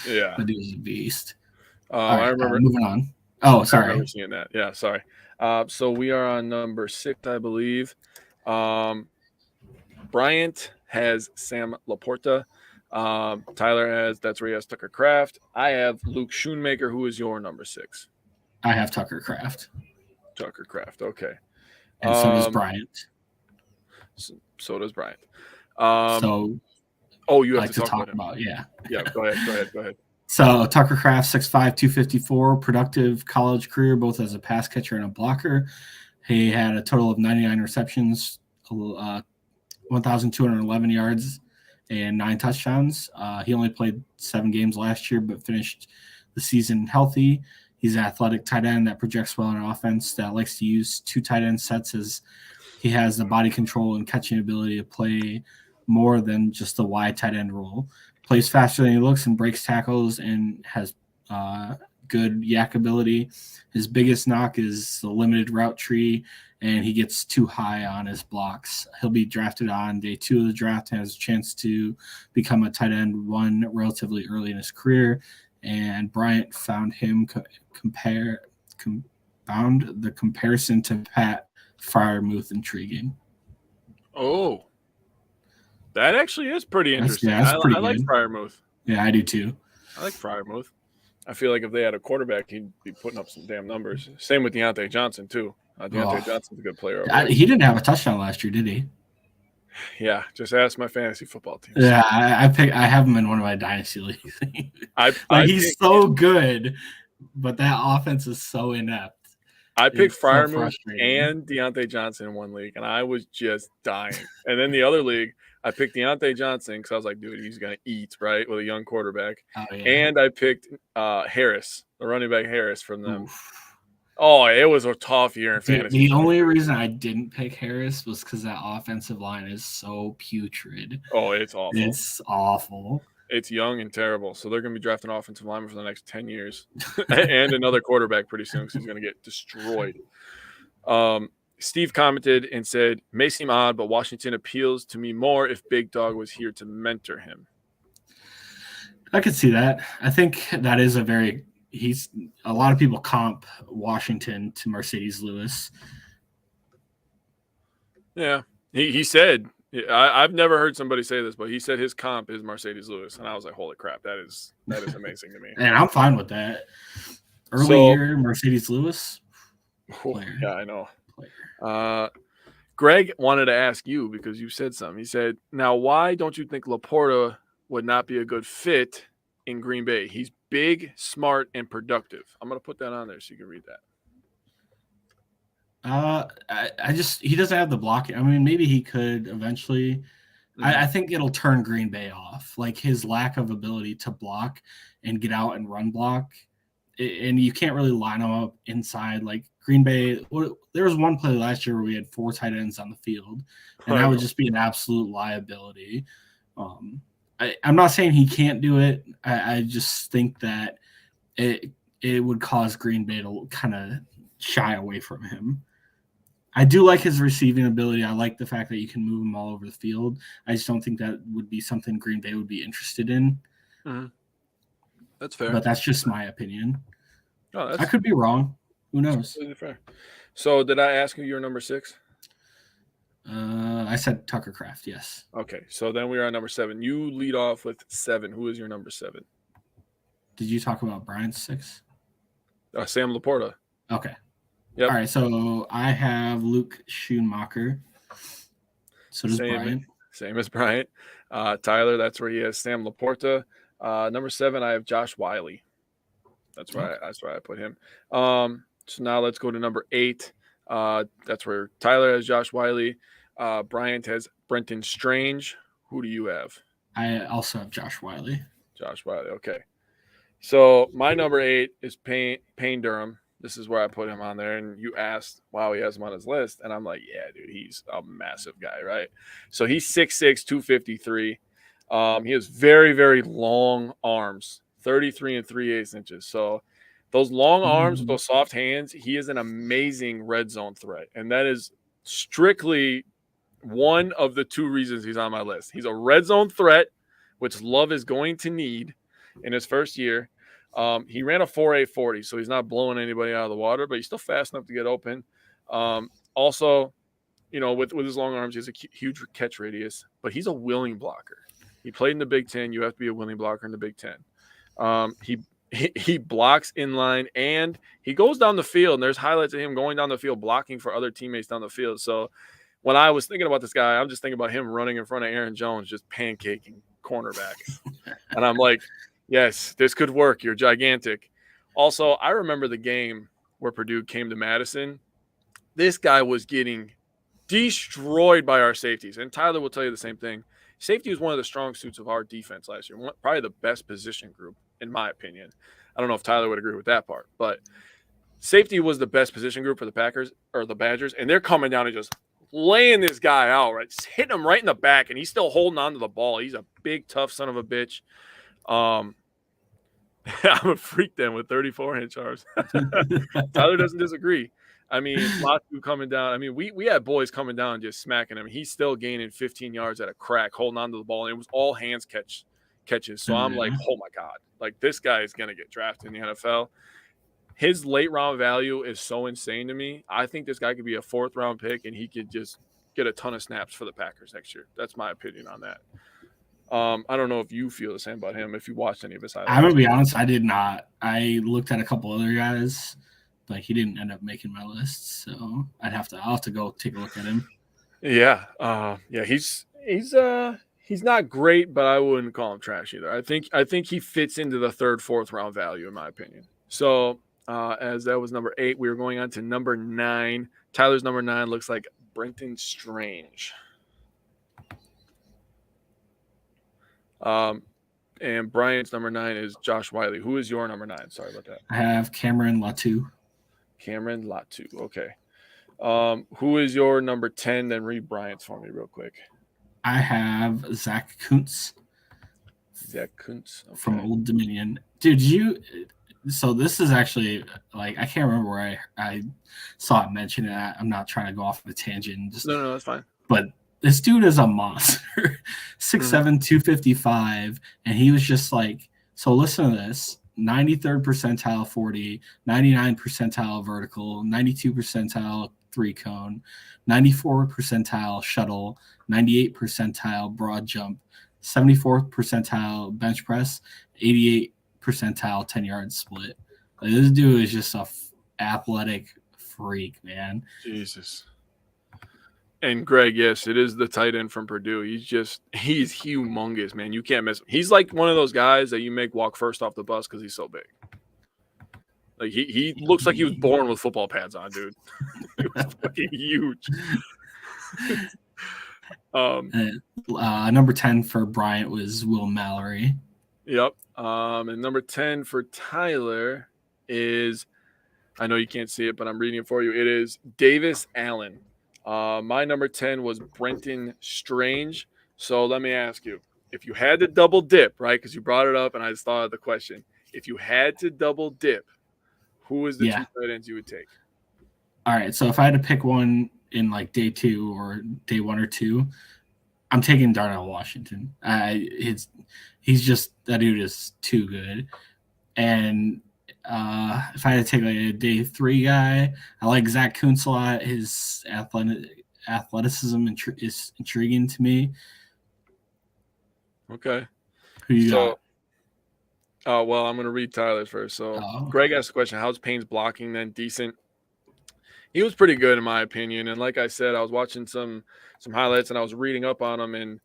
Yeah. That dude's a beast. Right, I remember moving on. Oh, sorry. I remember seeing that. Yeah, sorry. So we are on number 6, I believe. Bryant has Sam Laporta. Tyler has, that's where he has Tucker Kraft. I have Luke Schoonmaker, who is your number 6. I have Tucker Kraft. Tucker Kraft, okay. And so does Bryant. So does Bryant. You have to talk about yeah. Yeah, go ahead. So Tucker Kraft, 6'5", 254, productive college career, both as a pass catcher and a blocker. He had a total of 99 receptions, 1,211 yards, and 9 touchdowns. He only played 7 games last year, but finished the season healthy. He's an athletic tight end that projects well in an offense that likes to use 2 tight end sets, as he has the body control and catching ability to play more than just the wide tight end role. Plays faster than he looks and breaks tackles and has good yak ability. His biggest knock is the limited route tree, and he gets too high on his blocks. He'll be drafted on day 2 of the draft and has a chance to become a tight end 1 relatively early in his career. And Bryant found him found the comparison to Pat Freiermuth intriguing. Oh, that actually is pretty interesting. I like Freiermuth. Yeah, I do too. I like Freiermuth. I feel like if they had a quarterback, he'd be putting up some damn numbers. Same with Deontay Johnson too. Deontay Johnson's a good player. He didn't have a touchdown last year, did he? Yeah, just ask my fantasy football team. Yeah, I have him in one of my dynasty leagues. He's so good, but that offense is so inept. I picked Freiermuth and Deontay Johnson in one league, and I was just dying. And then the other league, I picked Deontay Johnson because I was like, dude, he's going to eat, right, with a young quarterback. Oh, yeah. And I picked Harris, the running back Harris from them. Oof. Oh, it was a tough year in fantasy. The only reason I didn't pick Harris was because that offensive line is so putrid. Oh, it's awful. It's awful. It's young and terrible. So they're going to be drafting offensive linemen for the next 10 years and another quarterback pretty soon because he's going to get destroyed. Steve commented and said, may seem odd, but Washington appeals to me more if Big Dog was here to mentor him. I could see that. I think that is a lot of people comp Washington to Mercedes Lewis. Yeah. He said, I've never heard somebody say this, but he said his comp is Mercedes Lewis. And I was like, holy crap, that is amazing to me. And I'm fine with that. Early year, Mercedes Lewis. Yeah, I know. Greg wanted to ask you because you said something. He said, "Now, why don't you think Laporta would not be a good fit in Green Bay? He's big, smart, and productive." I'm going to put that on there so you can read that. I just he doesn't have the blocking. I mean, maybe he could eventually. I think it'll turn Green Bay off, like his lack of ability to block and get out and run block. And you can't really line them up inside. Like Green Bay, there was one play last year where we had 4 tight ends on the field, and that would just be an absolute liability. I'm not saying he can't do it. I just think that it would cause Green Bay to kind of shy away from him. I do like his receiving ability. I like the fact that you can move him all over the field. I just don't think that would be something Green Bay would be interested in. Mm-hmm. That's fair. But that's just my opinion. Oh, I could be wrong. Who knows? Completely fair. So did I ask you your number 6? I said Tucker Kraft, yes. Okay, so then we are on number 7. You lead off with 7. Who is your number 7? Did you talk about Bryant's 6? Sam Laporta. Okay. Yep. All right, so I have Luke Schoonmaker. So does Bryant. Same as Bryant. Tyler, that's where he has Sam Laporta. Number 7, I have Josh Wiley. That's where I put him. So now let's go to number 8. That's where Tyler has Josh Wiley. Bryant has Brenton Strange. Who do you have? I also have Josh Wiley. Josh Wiley, okay. So my number 8 is Payne Durham. This is where I put him on there. And you asked, wow, he has him on his list. And I'm like, yeah, dude, he's a massive guy, right? So he's 6'6", 253. He has very, very long arms, 33 3/8 inches. So those long arms with those soft hands, he is an amazing red zone threat. And that is strictly one of the 2 reasons he's on my list. He's a red zone threat, which Love is going to need in his first year. He ran a 4.8 40, so he's not blowing anybody out of the water, but he's still fast enough to get open. Also, you know, with his long arms, he has a huge catch radius, but he's a willing blocker. He played in the Big Ten. You have to be a willing blocker in the Big Ten. He blocks in line, and he goes down the field, and there's highlights of him going down the field, blocking for other teammates down the field. So when I was thinking about this guy, I'm just thinking about him running in front of Aaron Jones, just pancaking cornerbacks. And I'm like, yes, this could work. You're gigantic. Also, I remember the game where Purdue came to Madison. This guy was getting destroyed by our safeties. And Tyler will tell you the same thing. Safety was one of the strong suits of our defense last year. Probably the best position group, in my opinion. I don't know if Tyler would agree with that part, but safety was the best position group for the Packers or the Badgers. And they're coming down and just laying this guy out, right? Just hitting him right in the back, and he's still holding on to the ball. He's a big, tough son of a bitch. I'm a freak then with 34-inch arms. Tyler doesn't disagree. I mean, Latu coming down. I mean, we had boys coming down and just smacking him. He's still gaining 15 yards at a crack, holding on to the ball. And it was all hands catches. So I'm like, oh, my God. Like, this guy is going to get drafted in the NFL. His late round value is so insane to me. I think this guy could be a 4th-round pick, and he could just get a ton of snaps for the Packers next year. That's my opinion on that. I don't know if you feel the same about him, if you watched any of his highlights. I'm going to be honest, I did not. I looked at a couple other guys, but he didn't end up making my list. So I'll have to go take a look at him. Yeah. He's not great, but I wouldn't call him trash either. I think he fits into the 3rd, 4th round value, in my opinion. So as that was number 8, we were going on to number 9. Tyler's number 9 looks like Brenton Strange. And Brian's number 9 is Josh Wiley. Who is your number 9? Sorry about that. I have Cameron Latu. Okay. Who is your number 10? Then read Bryant's for me real quick. I have Zach Kuntz. Okay. From Old Dominion. Dude, so this is actually, like, I can't remember where I saw it mentioned. I'm not trying to go off of a tangent. No, that's fine. But this dude is a monster. 6'7", 255. And he was just like, so listen to this. 93rd percentile 40, 99 percentile vertical, 92 percentile 3-cone, 94 percentile shuttle, 98 percentile broad jump, 74th percentile bench press, 88 percentile 10-yard split. Like, this dude is just a athletic freak, man. Jesus. And Greg, yes, it is the tight end from Purdue. He's humongous, man. You can't miss him. He's like one of those guys that you make walk first off the bus because he's so big. Like he looks like he was born with football pads on, dude. He was fucking huge. Number 10 for Bryant was Will Mallory. Yep. And number 10 for Tyler is, I know you can't see it, but I'm reading it for you. It is Davis Allen. My number 10 was Brenton Strange. So let me ask you, if you had to double dip, right? Because you brought it up and I just thought of the question. If you had to double dip, who is the two tight ends you would take? All right. So if I had to pick one in like day 2 or day 1 or 2, I'm taking Darnell Washington. He's just, that dude is too good. And if I had to take like a day 3 guy, I like Zach Kuntz a lot. His athleticism is intriguing to me. Okay. Who you got? Well, I'm going to read Tyler's first. So Greg asked the question, how's Payne's blocking then? Decent. He was pretty good in my opinion. And like I said, I was watching some highlights and I was reading up on him, and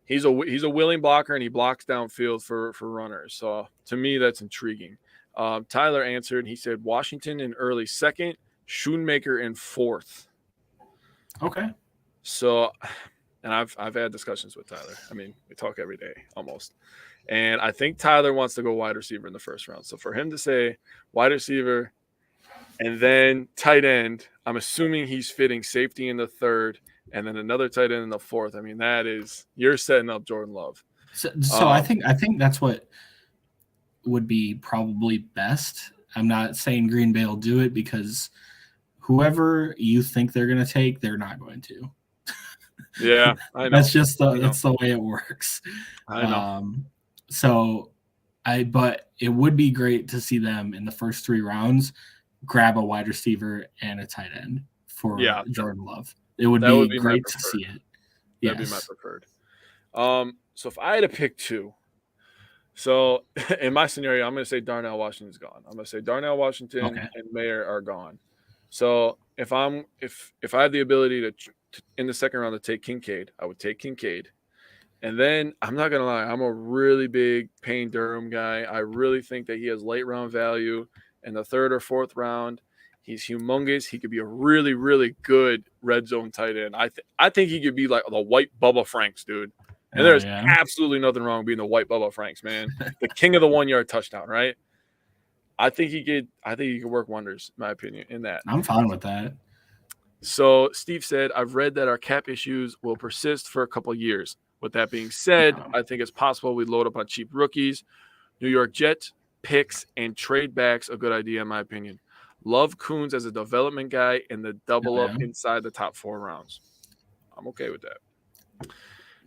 he's a willing blocker and he blocks downfield for runners. So to me, that's intriguing. Tyler answered, he said Washington in early 2nd, Schoonmaker in 4th. Okay. So, and I've had discussions with Tyler. I mean, we talk every day almost. And I think Tyler wants to go wide receiver in the 1st round. So for him to say wide receiver and then tight end, I'm assuming he's fitting safety in the 3rd and then another tight end in the 4th. I mean, you're setting up Jordan Love. So I think that's what would be probably best. I'm not saying Green Bay will do it because whoever you think they're going to take, they're not going to. Yeah, I know. That's just that's the way it works. I know. But it would be great to see them in the first 3 rounds grab a wide receiver and a tight end for Jordan Love. It would be great to see it. That'd be my preferred. So if I had to pick 2, so in my scenario, I'm going to say Darnell Washington's gone. I'm going to say Darnell Washington and Mayer are gone. So if I have the ability to in the 2nd round to take Kincaid, I would take Kincaid. And then I'm not going to lie, I'm a really big Payne Durham guy. I really think that he has late round value in the 3rd or 4th round. He's humongous. He could be a really, really good red zone tight end. I think he could be like the white Bubba Franks, dude. And there's absolutely nothing wrong with being the white Bubba Franks, man. The king of the 1-yard touchdown, right? I think he could work wonders, in my opinion, in that. I'm fine with that. So Steve said, I've read that our cap issues will persist for a couple of years. With that being said, I think it's possible we load up on cheap rookies. New York Jets, picks, and trade backs, a good idea, in my opinion. Love Coons as a development guy and the double up inside the top 4 rounds. I'm okay with that.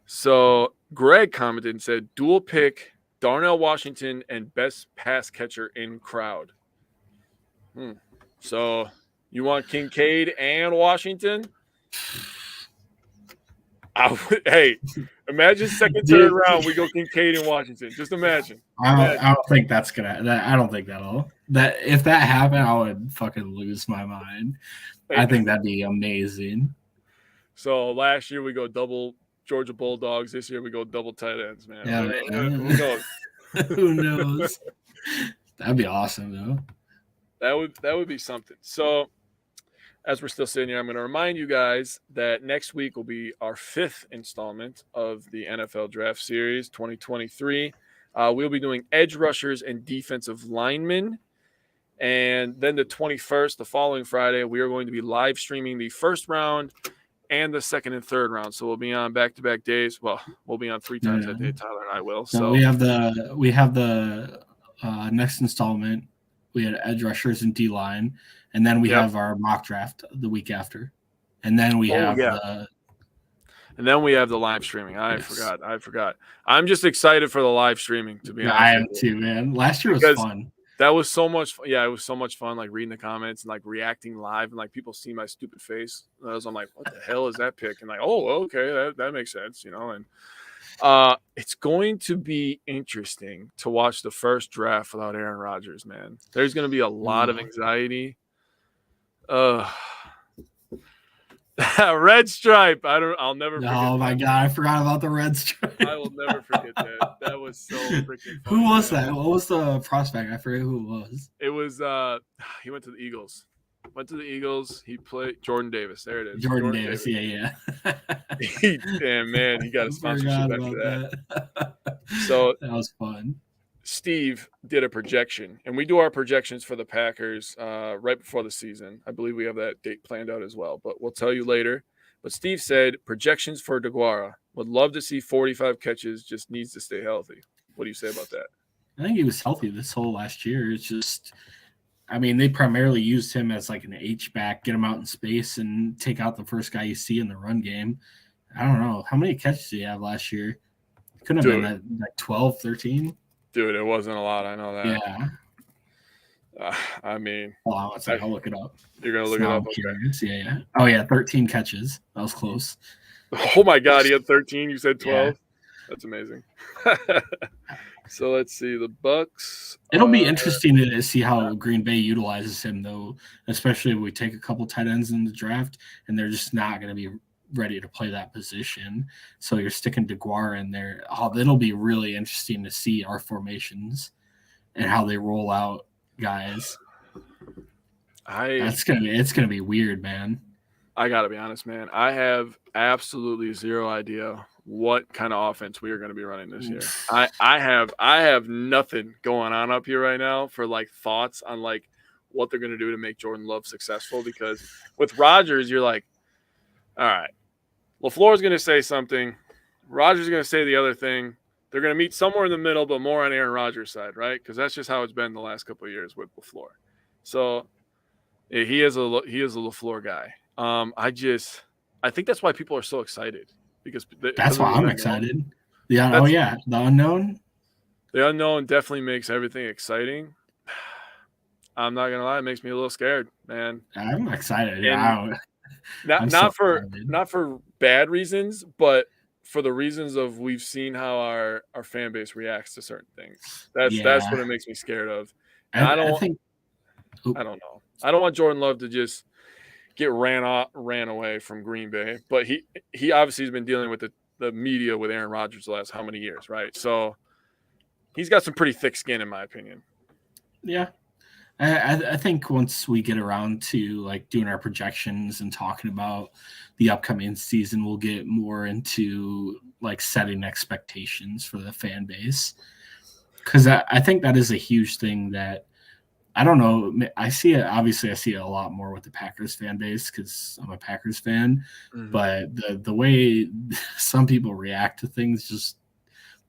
So Greg commented and said, dual pick, Darnell Washington and best pass catcher in crowd. So you want Kincaid and Washington? Hey, imagine 2nd, 3rd round we go Kincaid and Washington. Just imagine. I don't think that's gonna. I don't think that'll. That if that happened, I would fucking lose my mind. I think that'd be amazing. So last year we go double Georgia Bulldogs. This year we go double tight ends, man. Yeah, who knows? Who knows? That'd be awesome, though. That would be something. So as we're still sitting here, I'm going to remind you guys that next week will be our 5th installment of the NFL Draft Series 2023. We'll be doing edge rushers and defensive linemen. And then the 21st, the following Friday, we are going to be live streaming the 1st round and the 2nd and 3rd round. So we'll be on back-to-back days. Well, we'll be on 3 times that day, Tyler and I will. So we have the next installment. We had edge rushers and D-line. And then we have our mock draft the week after. And then we have the live streaming. I forgot. I'm just excited for the live streaming, to be honest. I am too, man. Last year was fun. That was so much fun. Yeah, it was so much fun, like reading the comments and like reacting live and like people see my stupid face. I'm like, what the hell is that pick? And like, oh, okay, that makes sense, And it's going to be interesting to watch the first draft without Aaron Rodgers, man. There's going to be a lot of anxiety. Red stripe. I'll never forget Oh my God, I forgot about the red stripe. I will never forget that. That was so freaking funny. Who was that? What was the prospect? I forget who it was. It was he went to the Eagles. Went to the Eagles. He played Jordan Davis. There it is. Jordan Davis. Yeah. Damn man, he got a sponsorship after that. So that was fun. Steve did a projection, and we do our projections for the Packers right before the season. I believe we have that date planned out as well, but we'll tell you later. But Steve said projections for DeGuara. Would love to see 45 catches, just needs to stay healthy. What do you say about that? I think he was healthy this whole last year. It's just, I mean, they primarily used him as like an H-back, get him out in space and take out the first guy you see in the run game. I don't know. How many catches did he have last year? Couldn't have been that like 12, 13. Dude, it wasn't a lot. I know that. Yeah. I mean, I'll look it up. You're going to look it up? Okay. Yeah. Oh, yeah, 13 catches. That was close. Oh, my God. He had 13. You said 12? Yeah. That's amazing. So let's see. The Bucks. It'll be interesting to see how Green Bay utilizes him, though, especially if we take a couple tight ends in the draft and they're just not going to be ready to play that position. So you're sticking DeGuara in there. It'll be really interesting to see our formations and how they roll out guys. It's gonna be weird, man. I gotta be honest, man. I have absolutely zero idea what kind of offense we are going to be running this year. I have nothing going on up here right now for like thoughts on like what they're going to do to make Jordan Love successful, because with Rodgers, you're like, all right, LaFleur is going to say something, Rodgers is going to say the other thing. They're going to meet somewhere in the middle, but more on Aaron Rodgers' side, right? Because that's just how it's been the last couple of years with LaFleur. So yeah, he is a LaFleur guy. I think that's why people are so excited, because that's why I'm excited. The unknown. The unknown definitely makes everything exciting. I'm not gonna lie, it makes me a little scared, man. I'm excited. Not for bad reasons, but for the reasons of we've seen how our fan base reacts to certain things. That's what it makes me scared of. I don't know. I don't want Jordan Love to just get ran away from Green Bay, but he obviously has been dealing with the media with Aaron Rodgers the last how many years, right? So he's got some pretty thick skin, in my opinion. Yeah. I think once we get around to like doing our projections and talking about the upcoming season, we'll get more into like setting expectations for the fan base. Because I think that is a huge thing that, I don't know. I see it. Obviously, I see it a lot more with the Packers fan base because I'm a Packers fan. Mm-hmm. But the way some people react to things just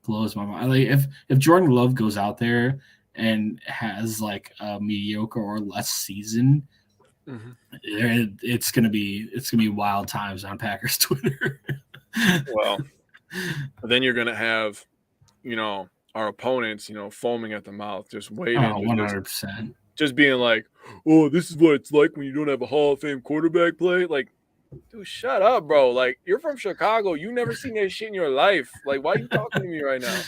blows my mind. Like if Jordan Love goes out there and has like a mediocre or less season, mm-hmm. it's gonna be wild times on Packers Twitter. Well, then you're gonna have, our opponents, foaming at the mouth, just waiting. 100%. Just being like, oh, this is what it's like when you don't have a Hall of Fame quarterback play. Like, dude, shut up, bro. Like, you're from Chicago. You never seen that shit in your life. Like, why are you talking to me right now?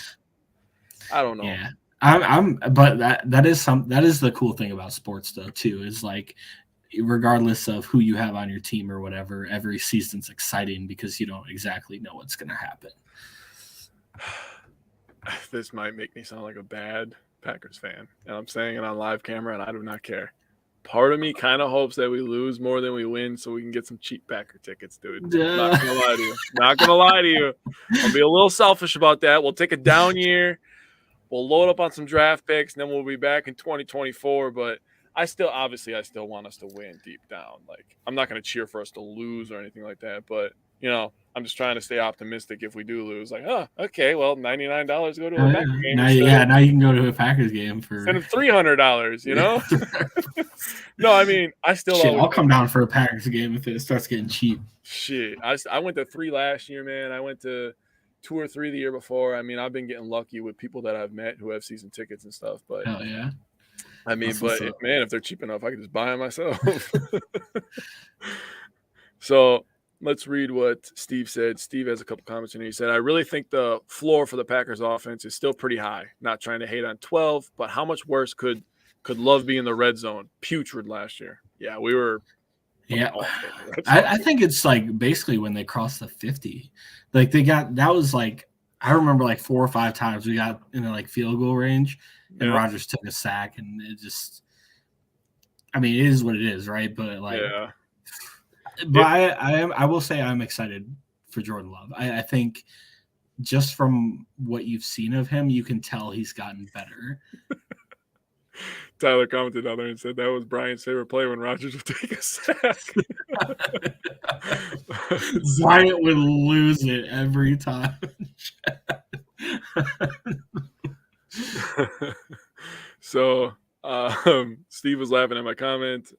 I don't know. Yeah. But that is the cool thing about sports though too, is like regardless of who you have on your team or whatever, every season's exciting because you don't exactly know what's going to happen. This might make me sound like a bad Packers fan, and I'm saying it on live camera, and I do not care. Part of me kind of hopes that we lose more than we win so we can get some cheap Packer tickets, dude. Not gonna lie to you. I'll be a little selfish about that. We'll take a down year. We'll load up on some draft picks, and then we'll be back in 2024. But I still want us to win deep down. Like, I'm not going to cheer for us to lose or anything like that. But, I'm just trying to stay optimistic if we do lose. Like, oh, okay, well, $99 go to a Packers game. Now you can go to a Packers game for instead of $300, No, I mean, I still I'll come down for a Packers game if it starts getting cheap. Shit. I went to 3 last year, man. I went to 2 or 3 the year before. I mean, I've been getting lucky with people that I've met who have season tickets and stuff. But hell yeah. I mean, if they're cheap enough, I could just buy them myself. So let's read what Steve said. Steve has a couple comments in here. He said, I really think the floor for the Packers offense is still pretty high. Not trying to hate on 12, but how much worse could Love be in the red zone? Putrid last year. Yeah, we were Yeah, I think it's like basically when they crossed the 50, like that was like I remember like 4 or 5 times we got in like field goal range, and Rodgers took a sack, and it just, I mean, it is what it is, right? But like, but I will say I'm excited for Jordan Love. I think just from what you've seen of him, you can tell he's gotten better. Tyler commented on there and said that was Brian's favorite play when Rodgers would take a sack. Bryant would lose it every time. So Steve was laughing at my comment.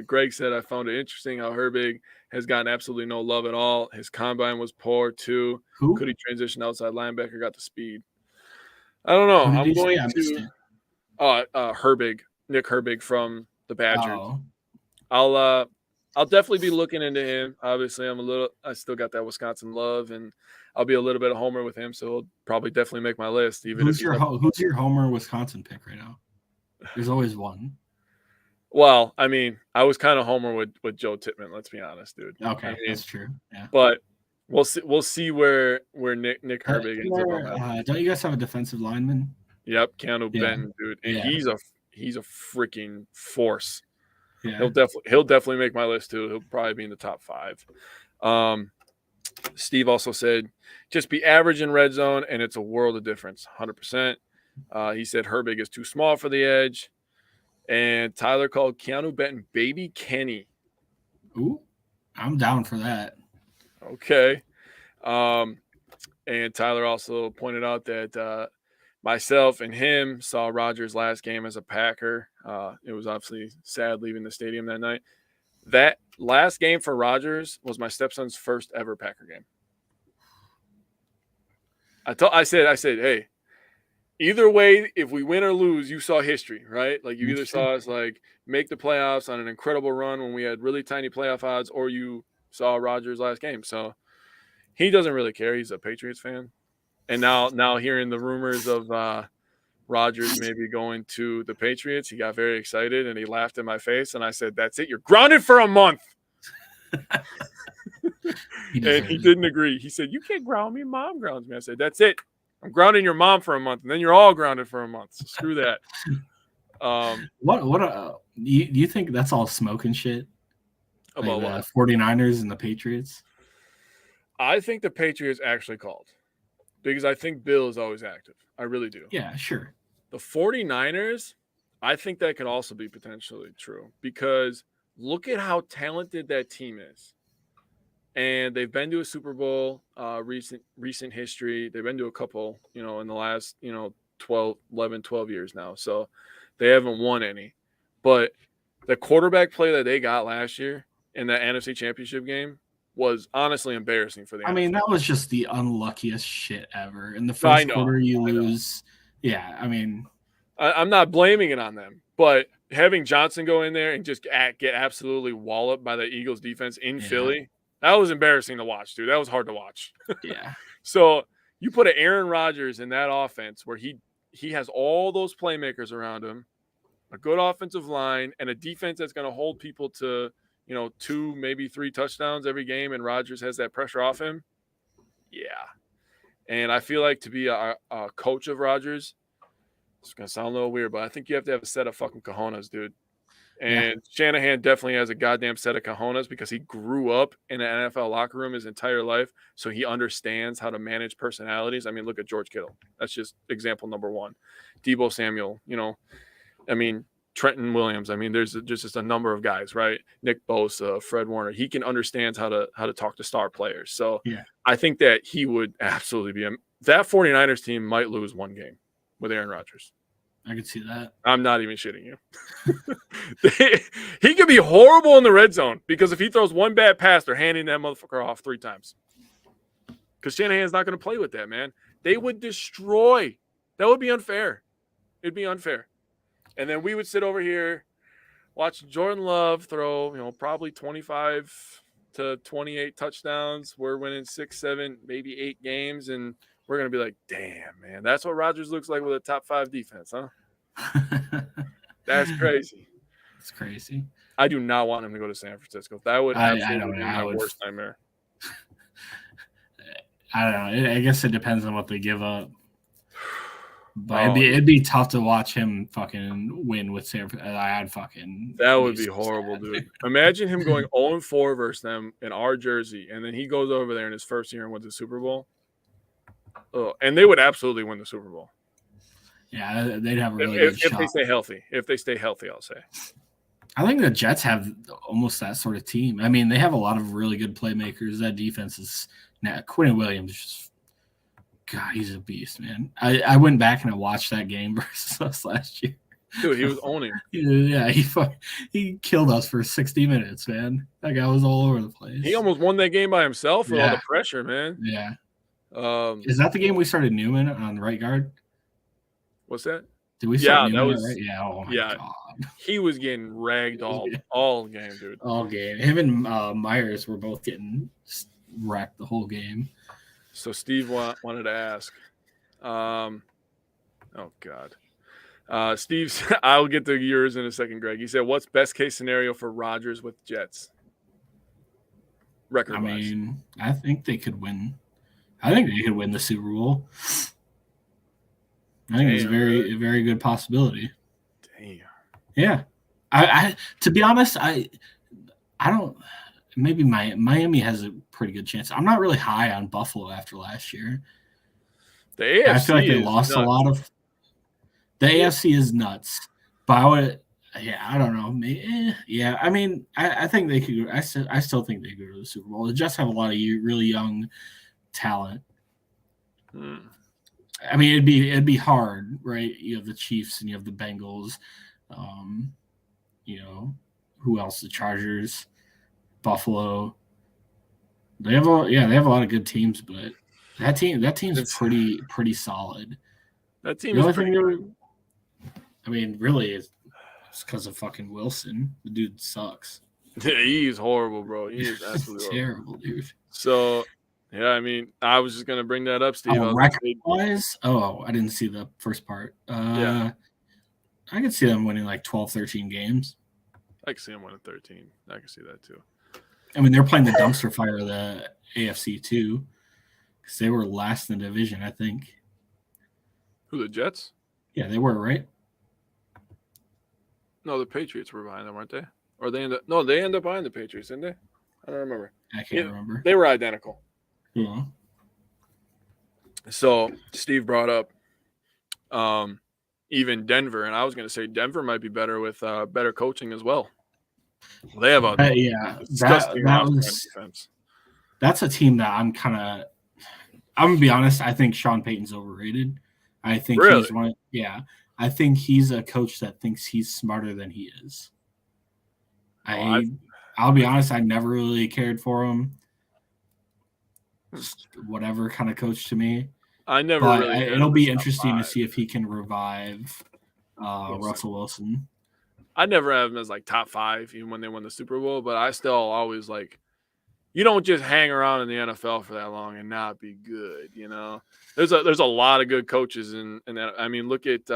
Greg said, I found it interesting how Herbig has gotten absolutely no love at all. His combine was poor too. Who? Could he transition outside linebacker? Got the speed. I don't know. I'm going to Herbig, Nick Herbig from the Badgers. Oh. I'll definitely be looking into him. Obviously, I still got that Wisconsin love, and I'll be a little bit of homer with him, so he'll probably definitely make my list. Who's your homer Wisconsin pick right now? There's always one. Well, I mean, I was kind of homer with Joe Tippmann. Let's be honest, dude. Okay, that's true. Yeah, but we'll see where Nick Herbig ends up. Don't you guys have a defensive lineman? Yep, Keanu Benton, dude, and he's a freaking force. Yeah. He'll definitely make my list too. He'll probably be in the top 5. Steve also said, just be average in red zone, and it's a world of difference, 100%. He said Herbig is too small for the edge. And Tyler called Keanu Benton Baby Kenny. Ooh, I'm down for that. Okay. And Tyler also pointed out that myself and him saw Rodgers' last game as a Packer. It was obviously sad leaving the stadium that night. That last game for Rodgers was my stepson's first ever Packer game. I said, hey, either way, if we win or lose, you saw history, right? Like you either saw us like make the playoffs on an incredible run when we had really tiny playoff odds, or you saw Rodgers' last game. So he doesn't really care. He's a Patriots fan. And now hearing the rumors of Rodgers maybe going to the Patriots, he got very excited and he laughed in my face. And I said, that's it. You're grounded for a month. And he didn't agree. He said, you can't ground me. Mom grounds me. I said, that's it. I'm grounding your mom for a month, and then you're all grounded for a month. So screw that. Do you think that's all smoke and shit? About like the 49ers and the Patriots? I think the Patriots actually called because I think Bill is always active. I really do. Yeah, sure. The 49ers, I think that could also be potentially true because look at how talented that team is. And they've been to a Super Bowl, recent history. They've been to a couple, in the last, 12 years now. So they haven't won any. But the quarterback play that they got last year in that NFC Championship game was honestly embarrassing for them. I mean, that was just the unluckiest shit ever. In the first quarter, you lose. Yeah, I mean. I'm not blaming it on them. But having Johnson go in there and just get absolutely walloped by the Eagles defense in Philly, that was embarrassing to watch, dude. That was hard to watch. Yeah. So you put an Aaron Rodgers in that offense where he has all those playmakers around him, a good offensive line, and a defense that's going to hold people to, 2, maybe 3 touchdowns every game, and Rodgers has that pressure off him. Yeah. And I feel like to be a coach of Rodgers, it's going to sound a little weird, but I think you have to have a set of fucking cojones, dude. And Shanahan definitely has a goddamn set of cojones because he grew up in an NFL locker room his entire life. So he understands how to manage personalities. I mean, look at George Kittle. That's just example number 1. Deebo Samuel, Trenton Williams. I mean, there's just a number of guys, right? Nick Bosa, Fred Warner. He can understand how to talk to star players. So I think that he would absolutely be that 49ers team might lose one game with Aaron Rodgers. I can see that. I'm not even shitting you. He could be horrible in the red zone because if he throws one bad pass, they're handing that motherfucker off 3 times. Because Shanahan's not going to play with that, man. They would destroy. That would be unfair. It'd be unfair. And then we would sit over here, watch Jordan Love throw, probably 25 to 28 touchdowns. We're winning 6, 7, maybe 8 games, and we're going to be like, damn, man, that's what Rodgers looks like with a top 5 defense, huh? That's crazy. It's crazy. I do not want him to go to San Francisco. That would absolutely be my worst nightmare. I don't know. I guess it depends on what they give up. But it'd be tough to watch him fucking win with San Francisco. That would be horrible, dude. Imagine him going 0-4 versus them in our jersey, and then he goes over there in his first year and wins the Super Bowl. Oh, and they would absolutely win the Super Bowl. Yeah, they'd have a really good shot. If they stay healthy. If they stay healthy, I'll say. I think the Jets have almost that sort of team. I mean, they have a lot of really good playmakers. That defense is now Quinn Williams. God, he's a beast, man. I went back and I watched that game versus us last year. Dude, he was owning. Yeah, he killed us for 60 minutes, man. That guy was all over the place. He almost won that game by himself with all the pressure, man. Yeah. Is that the game we started Newman on right guard? What's that? Did we start Newman right? Yeah. Oh my God. He was getting ragged all game, dude. All game. Him and Myers were both getting wrecked the whole game. So Steve wanted to ask. Oh God. Steve's. I'll get to yours in a second, Greg. He said, "What's best case scenario for Rodgers with Jets?" Record-wise. I mean, I think they could win. I think they could win the Super Bowl. I think it's a very good possibility. Damn. Yeah. I to be honest, I don't. Maybe Miami has a pretty good chance. I'm not really high on Buffalo after last year. The AFC I feel like they lost a lot of. The AFC is nuts, but I don't know. Yeah, I mean, I think they could. I still think they could go to the Super Bowl. They just have a lot of really young talent. I mean, it'd be hard, right? You have the Chiefs and you have the Bengals. You know, who else? The Chargers, Buffalo. They have a lot of good teams, but that team's pretty solid. That team is pretty good. I mean, really, it's because of fucking Wilson. The dude sucks. Yeah, he's horrible, bro. He is absolutely terrible, dude. So, yeah, I mean, I was just gonna bring that up, Steve. Record-wise? Oh, I didn't see the first part. I could see them winning like 12, 13 games. I could see them winning 13. I could see that too. I mean, they're playing the dumpster fire of the AFC too, because they were last in the division, I think. Who, the Jets? Yeah, they were, right? No, the Patriots were behind them, weren't they? Or they ended up behind the Patriots, didn't they? I don't remember. I can't remember. They were identical. Yeah. So Steve brought up even Denver, and I was going to say Denver might be better with better coaching as well. They have a disgusting defense. That's a team that I'm going to be honest, I think Sean Payton's overrated. I think he's one. Yeah. I think he's a coach that thinks he's smarter than he is. I'll be honest, I never really cared for him. Just whatever kind of coach to me. It'll be interesting to see if he can revive Russell Wilson. I never have him as like top 5, even when they won the Super Bowl, but I still always like, you don't just hang around in the NFL for that long and not be good, you know. There's a lot of good coaches in that. I mean, look at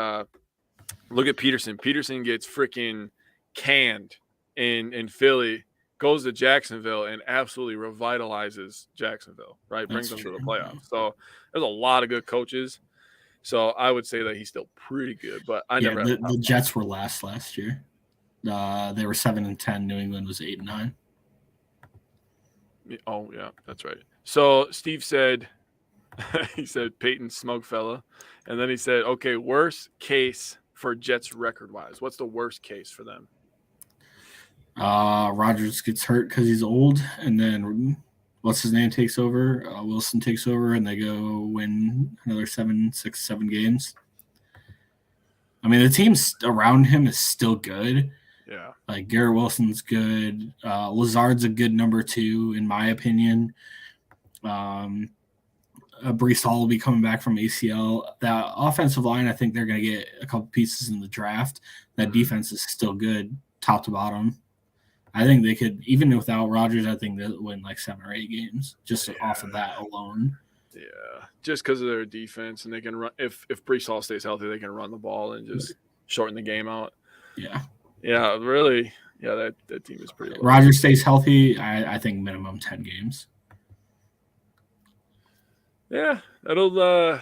Peterson. Peterson gets freaking canned in Philly, goes to Jacksonville and absolutely revitalizes Jacksonville, right? Brings them to the playoffs. So there's a lot of good coaches. So I would say that he's still pretty good, but the Jets were last year. They were 7-10. New England was 8-9. Oh yeah, that's right. So Steve said, he said Peyton smoke fella, and then he said, okay, worst case for Jets record wise. What's the worst case for them? Rodgers gets hurt because he's old, and then what's his name takes over? Wilson takes over, and they go win another 7 games. I mean, the team around him is still good. Yeah. Like Garrett Wilson's good. Lazard's a good number 2, in my opinion. Breece Hall will be coming back from ACL. That offensive line, I think they're going to get a couple pieces in the draft. That defense is still good, top to bottom. I think they could, even without Rodgers, I think they'll win like 7 or 8 games just off of that alone. Yeah, just because of their defense, and they can run. If Breece Hall stays healthy, they can run the ball and just shorten the game out. Yeah. Yeah, really. Yeah, that team is pretty low. Rodgers stays healthy, I think minimum 10 games. Yeah, that'll.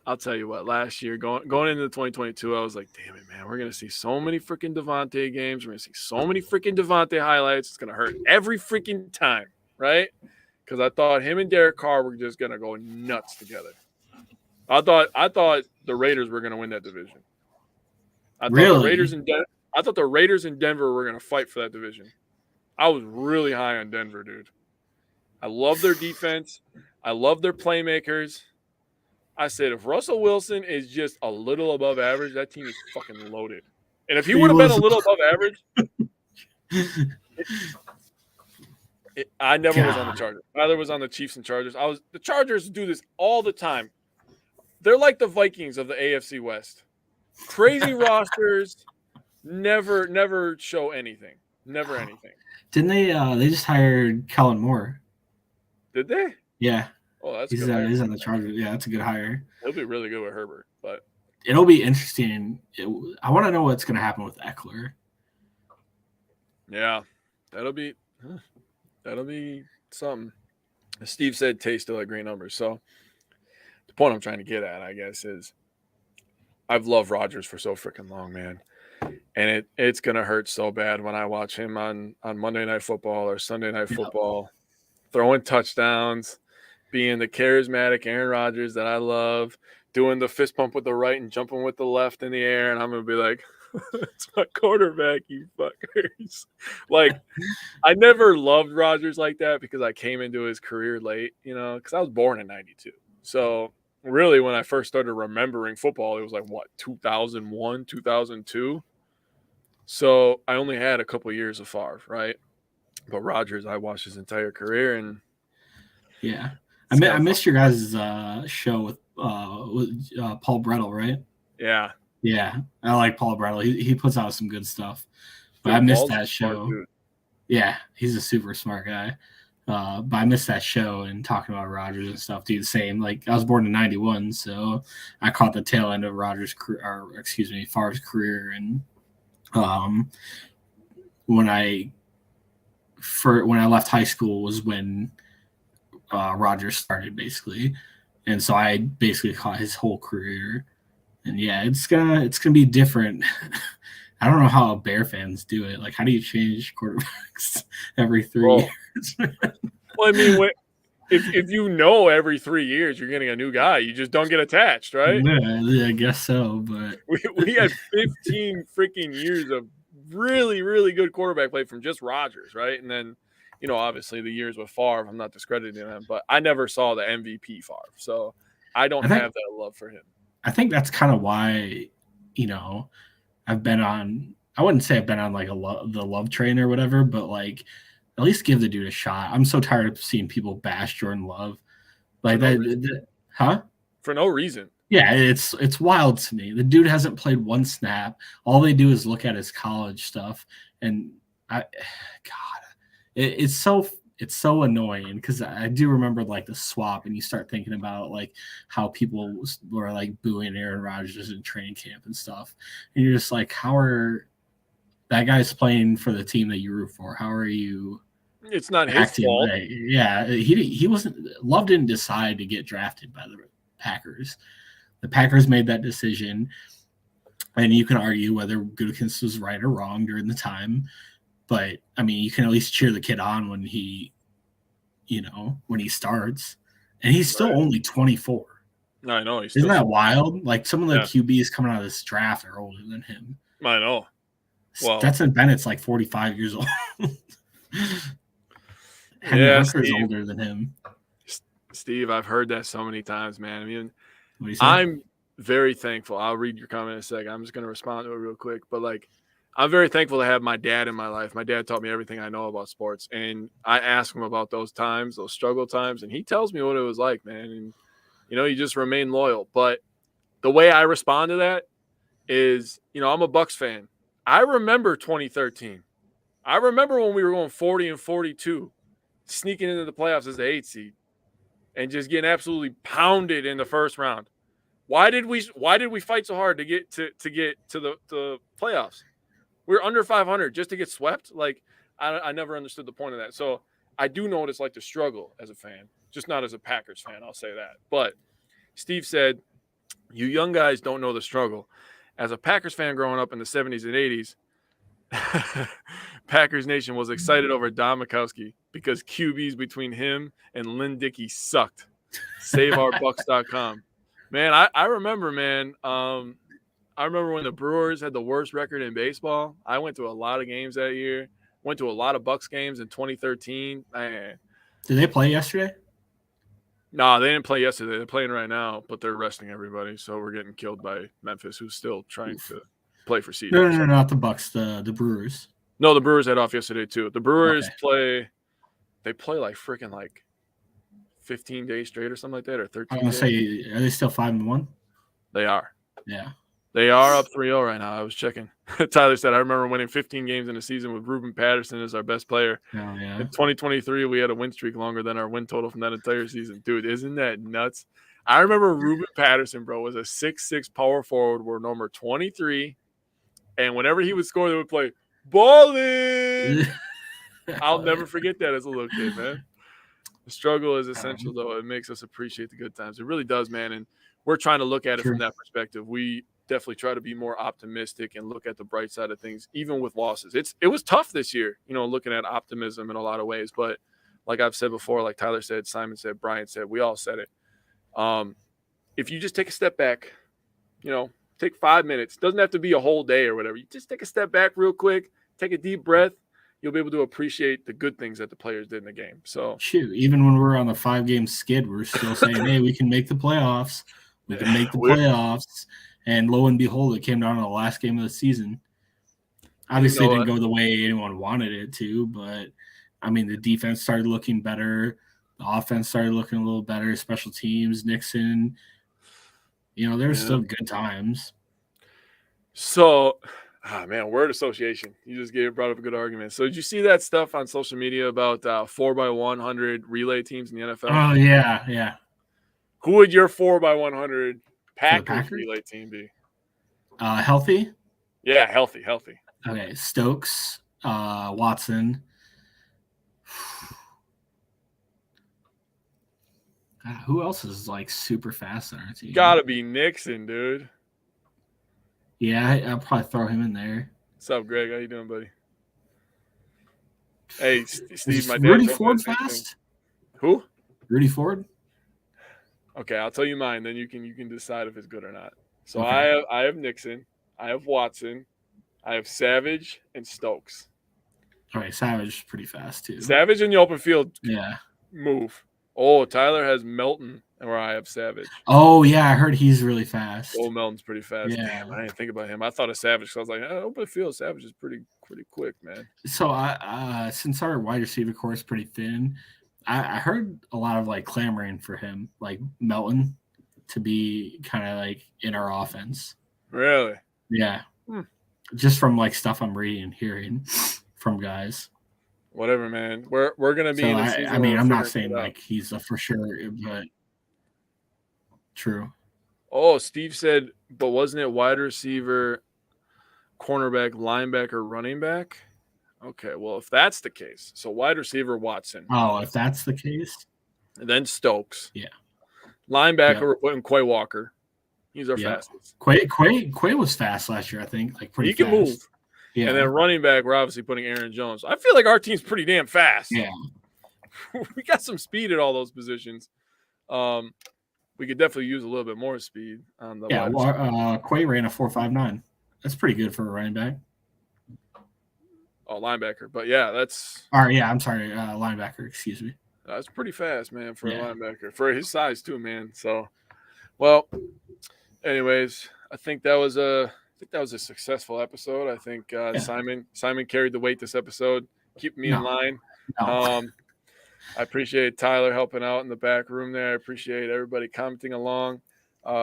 I'll tell you what. Last year, going into 2022, I was like, "Damn it, man! We're gonna see so many freaking Devontae games. We're gonna see so many freaking Devontae highlights. It's gonna hurt every freaking time, right?" Because I thought him and Derek Carr were just gonna go nuts together. I thought the Raiders were gonna win that division. I thought the Raiders in Denver were gonna fight for that division. I was really high on Denver, dude. I love their defense. I love their playmakers. I said, if Russell Wilson is just a little above average, that team is fucking loaded. And if he would have been a little above average, I never was on the Chargers. Neither was on the Chiefs and Chargers. The Chargers do this all the time. They're like the Vikings of the AFC West. Crazy rosters, never show anything. Never anything. Didn't they just hired Kellen Moore? Did they? Yeah. Oh, that's he's good. He's on the Chargers. Yeah, that's a good hire. He'll be really good with Herbert, but it'll be interesting. I want to know what's going to happen with Eckler. Yeah, that'll be something. As Steve said, taste still at great numbers. So the point I'm trying to get at, I guess, is I've loved Rodgers for so freaking long, man. And it's gonna hurt so bad when I watch him on Monday Night Football or Sunday Night Football, throwing touchdowns, being the charismatic Aaron Rodgers that I love, doing the fist pump with the right and jumping with the left in the air, and I'm gonna be like, it's my quarterback, you fuckers. Like, I never loved Rodgers like that because I came into his career late, because I was born in 92. So really, when I first started remembering football, it was like, 2001, 2002? So I only had a couple years of Favre, right? But Rodgers, I watched his entire career, and yeah, I missed your guys' show with Paul Brettel, right? Yeah, I like Paul Brettel. He puts out some good stuff, but I missed that show. Yeah, he's a super smart guy. But I missed that show and talking about Rodgers and stuff. Do the same. Like, I was born in 91, so I caught the tail end of Favre's career. And when I left high school was when Rodgers started, basically. And so I basically caught his whole career. And yeah, it's gonna be different. I don't know how Bear fans do it. Like, how do you change quarterbacks every 3 years? Well, I mean, if every 3 years you're getting a new guy, you just don't get attached, right? Yeah, I guess so. But we had 15 freaking years of really, really good quarterback play from just Rodgers, right? And then, obviously the years with Favre, I'm not discrediting him, but I never saw the MVP Favre, so I don't have that love for him. I think that's kind of why, I've been on. I wouldn't say I've been on like the love train or whatever, but like, at least give the dude a shot. I'm so tired of seeing people bash Jordan Love, like huh? For no reason. Yeah, it's wild to me. The dude hasn't played one snap. All they do is look at his college stuff, and it's so annoying because I do remember like the swap, and you start thinking about like how people were like booing Aaron Rodgers in training camp and stuff, and you're just like, that guy's playing for the team that you root for. How are you? It's not his fault. Yeah, he wasn't. Love didn't decide to get drafted by the Packers. The Packers made that decision, and you can argue whether Gutekunst was right or wrong during the time. But I mean, you can at least cheer the kid on when he starts, and he's still only 24. No, I know. Isn't that wild? Like, some of the QBs coming out of this draft are older than him. I know. Well, Stetson Bennett's like 45 years old. Henry Hooker's older than him. Steve, I've heard that so many times, man. I mean, I'm very thankful. I'll read your comment in a second. I'm just going to respond to it real quick. But, like, I'm very thankful to have my dad in my life. My dad taught me everything I know about sports. And I ask him about those times, those struggle times, and he tells me what it was like, man. And, you just remain loyal. But the way I respond to that is, I'm a Bucs fan. I remember 2013. I remember when we were going 40-42, sneaking into the playoffs as the 8th seed, and just getting absolutely pounded in the first round. Why did we fight so hard to get to the playoffs? We're under 500 just to get swept. Like I never understood the point of that. So I do know what it's like to struggle as a fan, just not as a Packers fan. I'll say that. But Steve said, "You young guys don't know the struggle." As a Packers fan growing up in the 70s and 80s, Packers Nation was excited over Don Mikowski because QBs between him and Lynn Dickey sucked. SaveOurBucks.com. Man, I remember, man. I remember when the Brewers had the worst record in baseball. I went to a lot of games that year. Went to a lot of Bucks games in 2013. Man. Did they play yesterday? No, they didn't play yesterday. They're playing right now, but they're resting everybody. So we're getting killed by Memphis, who's still trying to play for seeding. No, not the Bucks. The Brewers. No, the Brewers had off yesterday too. The Brewers play like freaking like 15 days straight or something like that, or 13 I'm going to say, are they still 5-1? They are. Yeah. They are up 3-0 right now. I was checking. Tyler said, I remember winning 15 games in a season with Ruben Patterson as our best player. Oh, yeah. In 2023, we had a win streak longer than our win total from that entire season. Dude, isn't that nuts? I remember Ruben Patterson, bro, was a 6'6" power forward. We're number 23. And whenever he would score, they would play, ballin'. I'll never forget that as a little kid, man. The struggle is essential, though. It makes us appreciate the good times. It really does, man. And we're trying to look at it from that perspective. We definitely try to be more optimistic and look at the bright side of things, even with losses. It was tough this year, looking at optimism in a lot of ways. But like I've said before, like Tyler said, Simon said, Brian said, we all said it. If you just take a step back, take 5 minutes. Doesn't have to be a whole day or whatever. You just take a step back real quick, take a deep breath. You'll be able to appreciate the good things that the players did in the game. So shoot, even when we're on a 5-game skid, we're still saying, hey, we can make the playoffs. We can make the playoffs. And lo and behold, it came down to the last game of the season. Obviously, it didn't go the way anyone wanted it to, but, I mean, the defense started looking better. The offense started looking a little better. Special teams, Nixon. There were still good times. So, word association. You just brought up a good argument. So, did you see that stuff on social media about 4x100 relay teams in the NFL? Oh, yeah. Who would your 4x100 Packers relay team be? Healthy? Yeah, healthy. Okay, Stokes, Watson. Who else is like super fast on our team? Gotta be Nixon, dude. Yeah, I'll probably throw him in there. What's up, Greg? How you doing, buddy? Hey, Steve, my dad. Rudy Ford fast? Who? Rudy Ford. Okay, I'll tell you mine. Then you can decide if it's good or not. So okay. I have Nixon, I have Watson, I have Savage and Stokes. All right, Savage is pretty fast too. Savage in the open field. Yeah. Move. Oh, Tyler has Melton, where I have Savage. Oh yeah, I heard he's really fast. Oh, Melton's pretty fast. Yeah. Damn, I didn't think about him. I thought of Savage, so I was like, open field Savage is pretty quick, man. So since our wide receiver core is pretty thin, I heard a lot of like clamoring for him, like Melton, to be kind of like in our offense. Really? Yeah. Just from like stuff I'm reading and hearing from guys. Whatever, man. We're gonna be. So I'm not saying like he's a for sure, but true. Oh, Steve said, but wasn't it wide receiver, cornerback, linebacker, running back? Okay, well, if that's the case, so wide receiver Watson. Oh, if that's the case, and then Stokes. Yeah. Linebacker, we're putting Quay Walker. He's our fastest. Quay was fast last year, I think. Like pretty. He can move. Yeah. And then running back, we're obviously putting Aaron Jones. I feel like our team's pretty damn fast. Yeah. We got some speed at all those positions. We could definitely use a little bit more speed on the. Yeah. Quay ran a 4.59. That's pretty good for a running back. Oh, linebacker. But yeah, that's. All right. Yeah, I'm sorry. Linebacker. Excuse me. That's pretty fast, man, for a linebacker. For his size, too, man. So, well, anyways, I think that was a successful episode. I think Simon carried the weight this episode, keeping me in line. No. I appreciate Tyler helping out in the back room there. I appreciate everybody commenting along.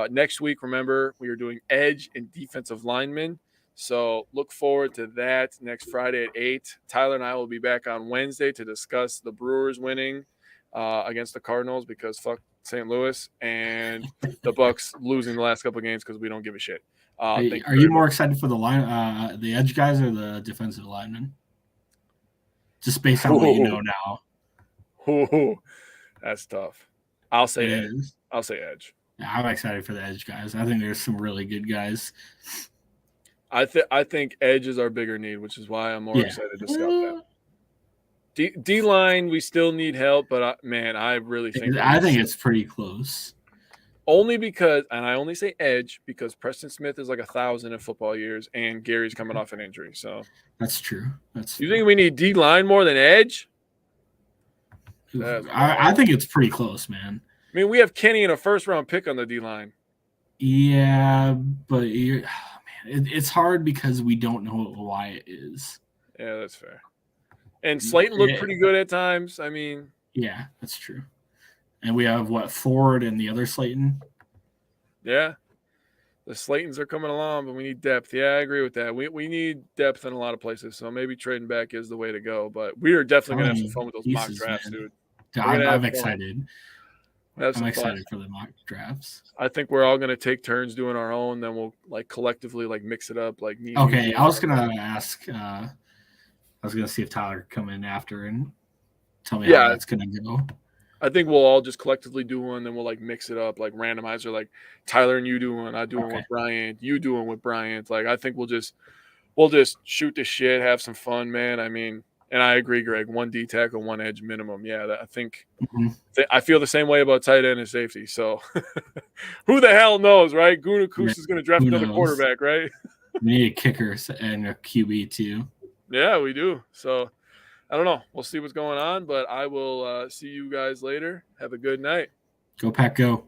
Next week, remember, we are doing edge and defensive linemen. So look forward to that next Friday at 8. Tyler and I will be back on Wednesday to discuss the Brewers winning against the Cardinals because fuck St. Louis, and the Bucks losing the last couple of games because we don't give a shit. Are you more excited for the edge guys, or the defensive linemen? Just based on what you know now. Ooh, that's tough. I'll say It edge. is. I'll say edge. Yeah, I'm excited for the edge guys. I think there's some really good guys. I think edge is our bigger need, which is why I'm more excited to scout that. D line, we still need help, but I really think it's pretty close. Only because, and I only say edge because Preston Smith is like 1,000 in football years, and Gary's coming off an injury. So that's true. You think we need D line more than edge? I think it's pretty close, man. I mean, we have Kenny and a first-round pick on the D line. Yeah, but it's hard because we don't know what Wyatt is. Yeah, that's fair. And Slayton looked pretty good at times. I mean, yeah, that's true. And we have Ford and the other Slayton. Yeah, the Slaytons are coming along, but we need depth. Yeah, I agree with that. We need depth in a lot of places, so maybe trading back is the way to go. But we are definitely gonna have some fun with those mock drafts, man. Dude. I'm excited. I'm excited for the mock drafts. I think we're all gonna take turns doing our own. Then we'll collectively mix it up. Okay, I was gonna ask. I was gonna see if Tyler could come in after and tell me how that's gonna go. I think we'll all just collectively do one, then we'll mix it up, randomizer, Tyler and you do one, I do one with Bryant, you do one with Bryant. I think we'll just shoot the shit, have some fun, man. I mean, and I agree, Greg. 1 D tackle, 1 edge minimum. Yeah, I think I feel the same way about tight end and safety. So who the hell knows, right? Gunakus is going to draft another quarterback, right? We need a kicker and a QB too. Yeah, we do. So I don't know. We'll see what's going on, but I will see you guys later. Have a good night. Go Pack, go.